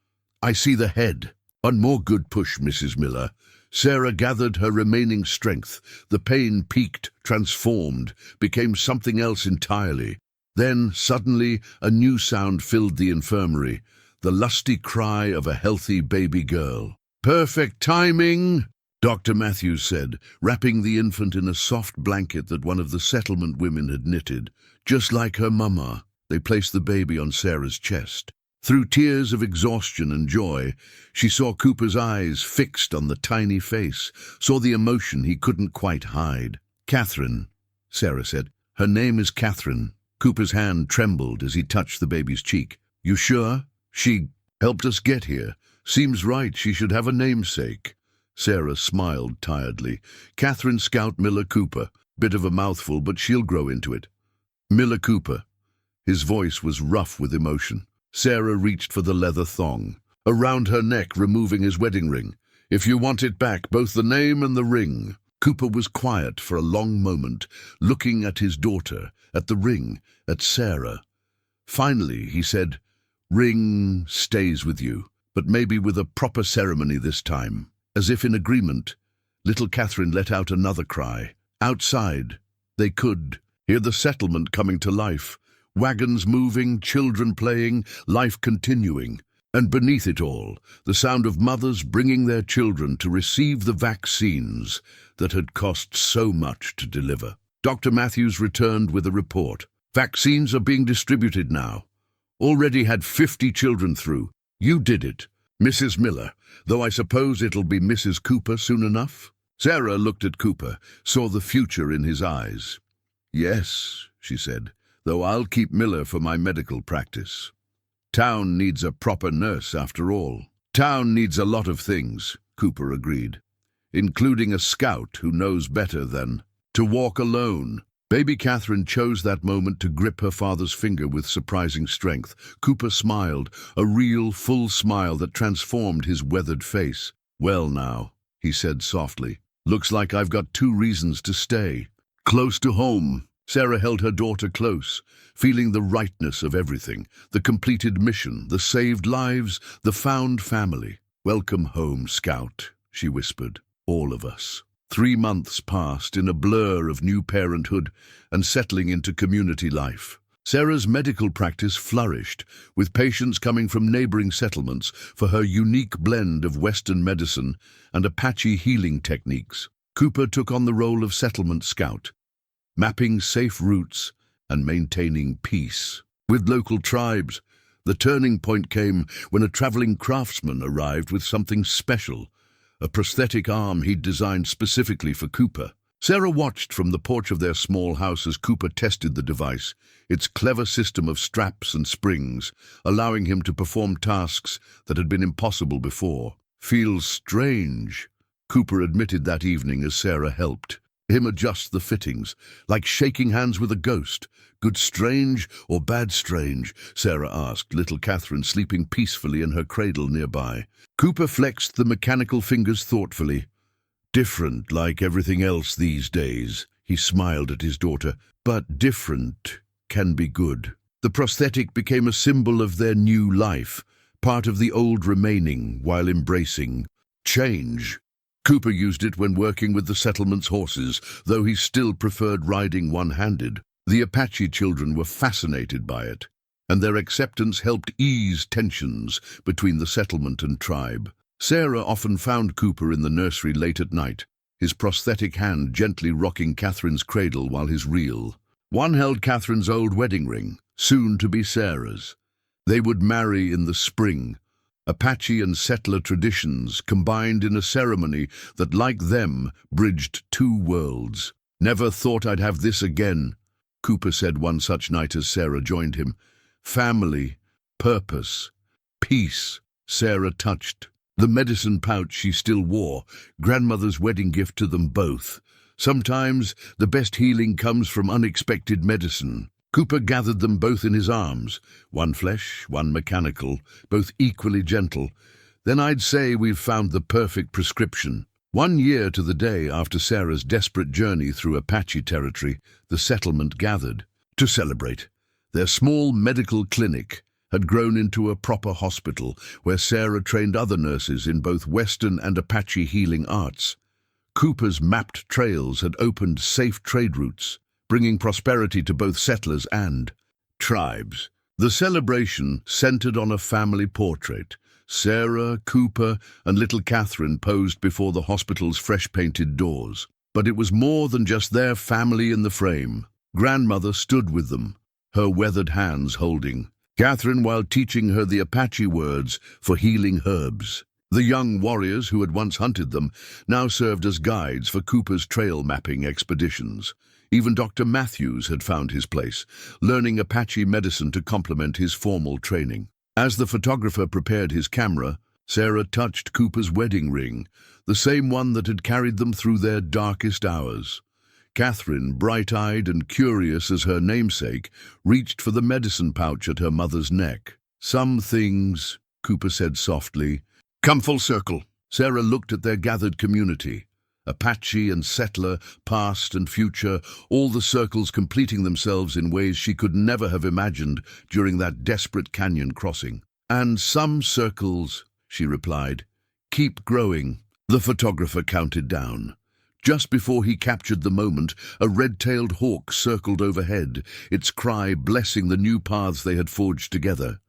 "I see the head." One more good push, Mrs. Miller. Sarah gathered her remaining strength. The pain peaked, transformed, became something else entirely. Then, suddenly, a new sound filled the infirmary, the lusty cry of a healthy baby girl. "Perfect timing," Dr. Matthews said, wrapping the infant in a soft blanket that one of the settlement women had knitted. Just like her mama, they placed the baby on Sarah's chest. Through tears of exhaustion and joy, she saw Cooper's eyes fixed on the tiny face, saw the emotion he couldn't quite hide. "Catherine," Sarah said. "Her name is Catherine." Cooper's hand trembled as he touched the baby's cheek. "You sure? She helped us get here. Seems right, she should have a namesake." Sarah smiled tiredly. "Catherine Scout Miller Cooper. Bit of a mouthful, but she'll grow into it." Miller Cooper. His voice was rough with emotion. Sarah reached for the leather thong, around her neck, removing his wedding ring. "If you want it back, both the name and the ring." Cooper was quiet for a long moment, looking at his daughter, at the ring, at Sarah. Finally, he said, "Ring stays with you, but maybe with a proper ceremony this time." As if in agreement, little Catherine let out another cry. Outside, they could hear the settlement coming to life. Wagons moving, children playing, life continuing. And beneath it all, the sound of mothers bringing their children to receive the vaccines that had cost so much to deliver. Dr. Matthews returned with a report. "Vaccines are being distributed now. Already had 50 children through. You did it, Mrs. Miller, though I suppose it'll be Mrs. Cooper soon enough." Sarah looked at Cooper, saw the future in his eyes. "Yes," she said, "though I'll keep Miller for my medical practice. Town needs a proper nurse, after all." "Town needs a lot of things," Cooper agreed, "including a scout who knows better than to walk alone." Baby Catherine chose that moment to grip her father's finger with surprising strength. Cooper smiled, a real, full smile that transformed his weathered face. "Well now," he said softly, "looks like I've got 2 reasons to stay. Close to home." Sarah held her daughter close, feeling the rightness of everything, the completed mission, the saved lives, the found family. "Welcome home, Scout," she whispered. "All of us." 3 months passed in a blur of new parenthood and settling into community life. Sarah's medical practice flourished, with patients coming from neighboring settlements for her unique blend of Western medicine and Apache healing techniques. Cooper took on the role of settlement scout, mapping safe routes and maintaining peace with local tribes. The turning point came when a traveling craftsman arrived with something special, a prosthetic arm he'd designed specifically for Cooper. Sarah watched from the porch of their small house as Cooper tested the device, its clever system of straps and springs, allowing him to perform tasks that had been impossible before. "Feels strange," Cooper admitted that evening as Sarah helped him adjust the fittings, "like shaking hands with a ghost." "Good strange or bad strange?" Sarah asked, little Catherine sleeping peacefully in her cradle nearby. Cooper flexed the mechanical fingers thoughtfully. "Different, like everything else these days." He smiled at his daughter. "But different can be good." The prosthetic became a symbol of their new life, part of the old remaining while embracing change. Cooper used it when working with the settlement's horses, though he still preferred riding one-handed. The Apache children were fascinated by it, and their acceptance helped ease tensions between the settlement and tribe. Sarah often found Cooper in the nursery late at night, his prosthetic hand gently rocking Catherine's cradle while his reel. One held Catherine's old wedding ring, soon to be Sarah's. They would marry in the spring. Apache and settler traditions combined in a ceremony that, like them, bridged 2 worlds. "Never thought I'd have this again," Cooper said one such night as Sarah joined him. "Family, purpose, peace." Sarah touched the medicine pouch she still wore, grandmother's wedding gift to them both. Sometimes the best healing comes from unexpected medicine. Cooper gathered them both in his arms, one flesh, one mechanical, both equally gentle. "Then I'd say we've found the perfect prescription." 1 year to the day after Sarah's desperate journey through Apache territory, the settlement gathered to celebrate. Their small medical clinic had grown into a proper hospital where Sarah trained other nurses in both Western and Apache healing arts. Cooper's mapped trails had opened safe trade routes, bringing prosperity to both settlers and tribes. The celebration centered on a family portrait. Sarah, Cooper, and little Catherine posed before the hospital's fresh-painted doors. But it was more than just their family in the frame. Grandmother stood with them, her weathered hands holding Catherine while teaching her the Apache words for healing herbs. The young warriors who had once hunted them now served as guides for Cooper's trail mapping expeditions. Even Dr. Matthews had found his place, learning Apache medicine to complement his formal training. As the photographer prepared his camera, Sarah touched Cooper's wedding ring, the same one that had carried them through their darkest hours. Catherine, bright-eyed and curious as her namesake, reached for the medicine pouch at her mother's neck. "Some things," Cooper said softly, "come full circle." Sarah looked at their gathered community. Apache and settler, past and future, all the circles completing themselves in ways she could never have imagined during that desperate canyon crossing. "And some circles," she replied, "keep growing." The photographer counted down. Just before he captured the moment, a red-tailed hawk circled overhead, its cry blessing the new paths they had forged together.